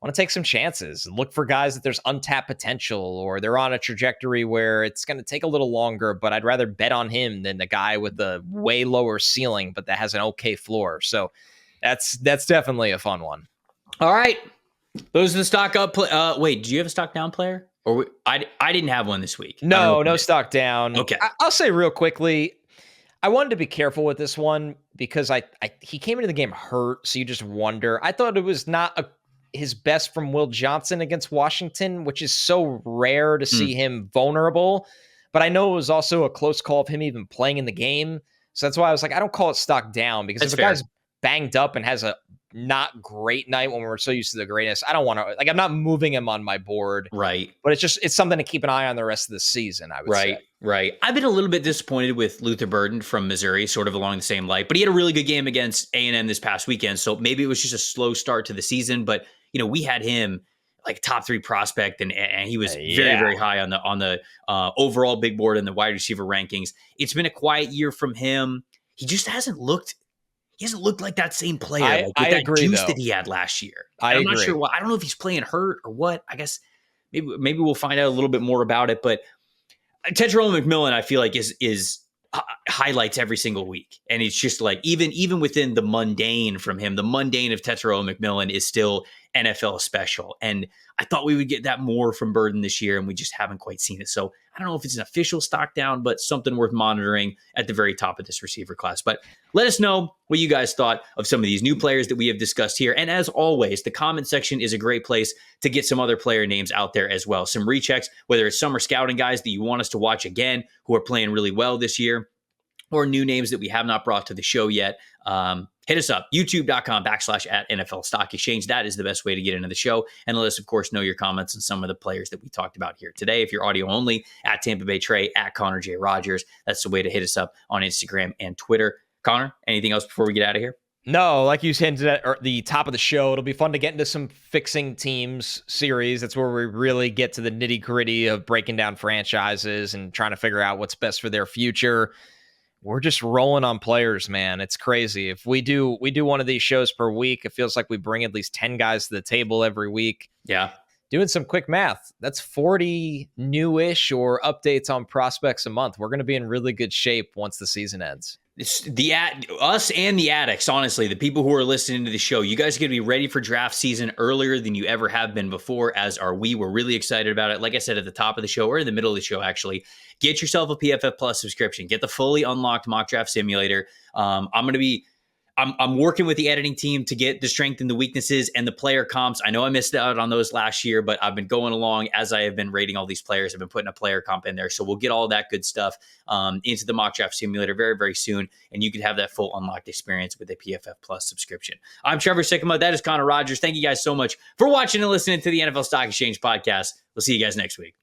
want to take some chances and look for guys that there's untapped potential or they're on a trajectory where it's going to take a little longer, but I'd rather bet on him than the guy with the way lower ceiling, but that has an okay floor. So that's definitely a fun one. All right. Those are the stock up. Wait, do you have a stock down player? Or I didn't have one this week. No stock down. Okay. I'll say real quickly, I wanted to be careful with this one because he came into the game hurt, so you just wonder. I thought it was not his best from Will Johnson against Washington, which is so rare to see him vulnerable. But I know it was also a close call of him even playing in the game. So that's why I was like, I don't call it stock down because if a guy's banged up and has a not great night when we're so used to the greatness, I don't want to, I'm not moving him on my board. Right. But it's something to keep an eye on the rest of the season, I would say. Right. I've been a little bit disappointed with Luther Burden from Missouri, sort of along the same light, but he had a really good game against A&M this past weekend. So maybe it was just a slow start to the season, but we had him like top 3 prospect and he was very, very high on the overall big board and the wide receiver rankings. It's been a quiet year from him. He just hasn't looked like that same player with that agree, juice though. that he had last year. I'm not sure why. I don't know if he's playing hurt or what. I guess maybe we'll find out a little bit more about it. But Tetairoa McMillan, I feel like is highlights every single week, and it's just like even within the mundane from him, the mundane of Tetairoa McMillan is still NFL special. And I thought we would get that more from Burden this year, and we just haven't quite seen it. So I don't know if it's an official stock down, but something worth monitoring at the very top of this receiver class. But let us know what you guys thought of some of these new players that we have discussed here. And as always, the comment section is a great place to get some other player names out there as well. Some rechecks, whether it's summer scouting guys that you want us to watch again, who are playing really well this year, or new names that we have not brought to the show yet. Hit us up, youtube.com/@NFL Stock Exchange. That is the best way to get into the show. And let us, of course, know your comments on some of the players that we talked about here today. If you're audio only, @Tampa Bay Trey, @Connor J. Rogers. That's the way to hit us up on Instagram and Twitter. Connor, anything else before we get out of here? No, like you said at the top of the show, it'll be fun to get into some fixing teams series. That's where we really get to the nitty gritty of breaking down franchises and trying to figure out what's best for their future. We're just rolling on players, man. It's crazy. If we do one of these shows per week, it feels like we bring at least 10 guys to the table every week. Yeah. Doing some quick math, that's 40 newish or updates on prospects a month. We're going to be in really good shape once the season ends. It's us and the addicts, honestly, the people who are listening to the show, you guys are going to be ready for draft season earlier than you ever have been before, as are we. We're really excited about it. Like I said at the top of the show, or in the middle of the show, actually, get yourself a PFF Plus subscription. Get the fully unlocked mock draft simulator. I'm working with the editing team to get the strength and the weaknesses and the player comps. I know I missed out on those last year, but I've been going along as I have been rating all these players. I've been putting a player comp in there. So we'll get all that good stuff into the mock draft simulator very, very soon. And you can have that full unlocked experience with a PFF Plus subscription. I'm Trevor Sikkema. That is Connor Rogers. Thank you guys so much for watching and listening to the NFL Stock Exchange podcast. We'll see you guys next week.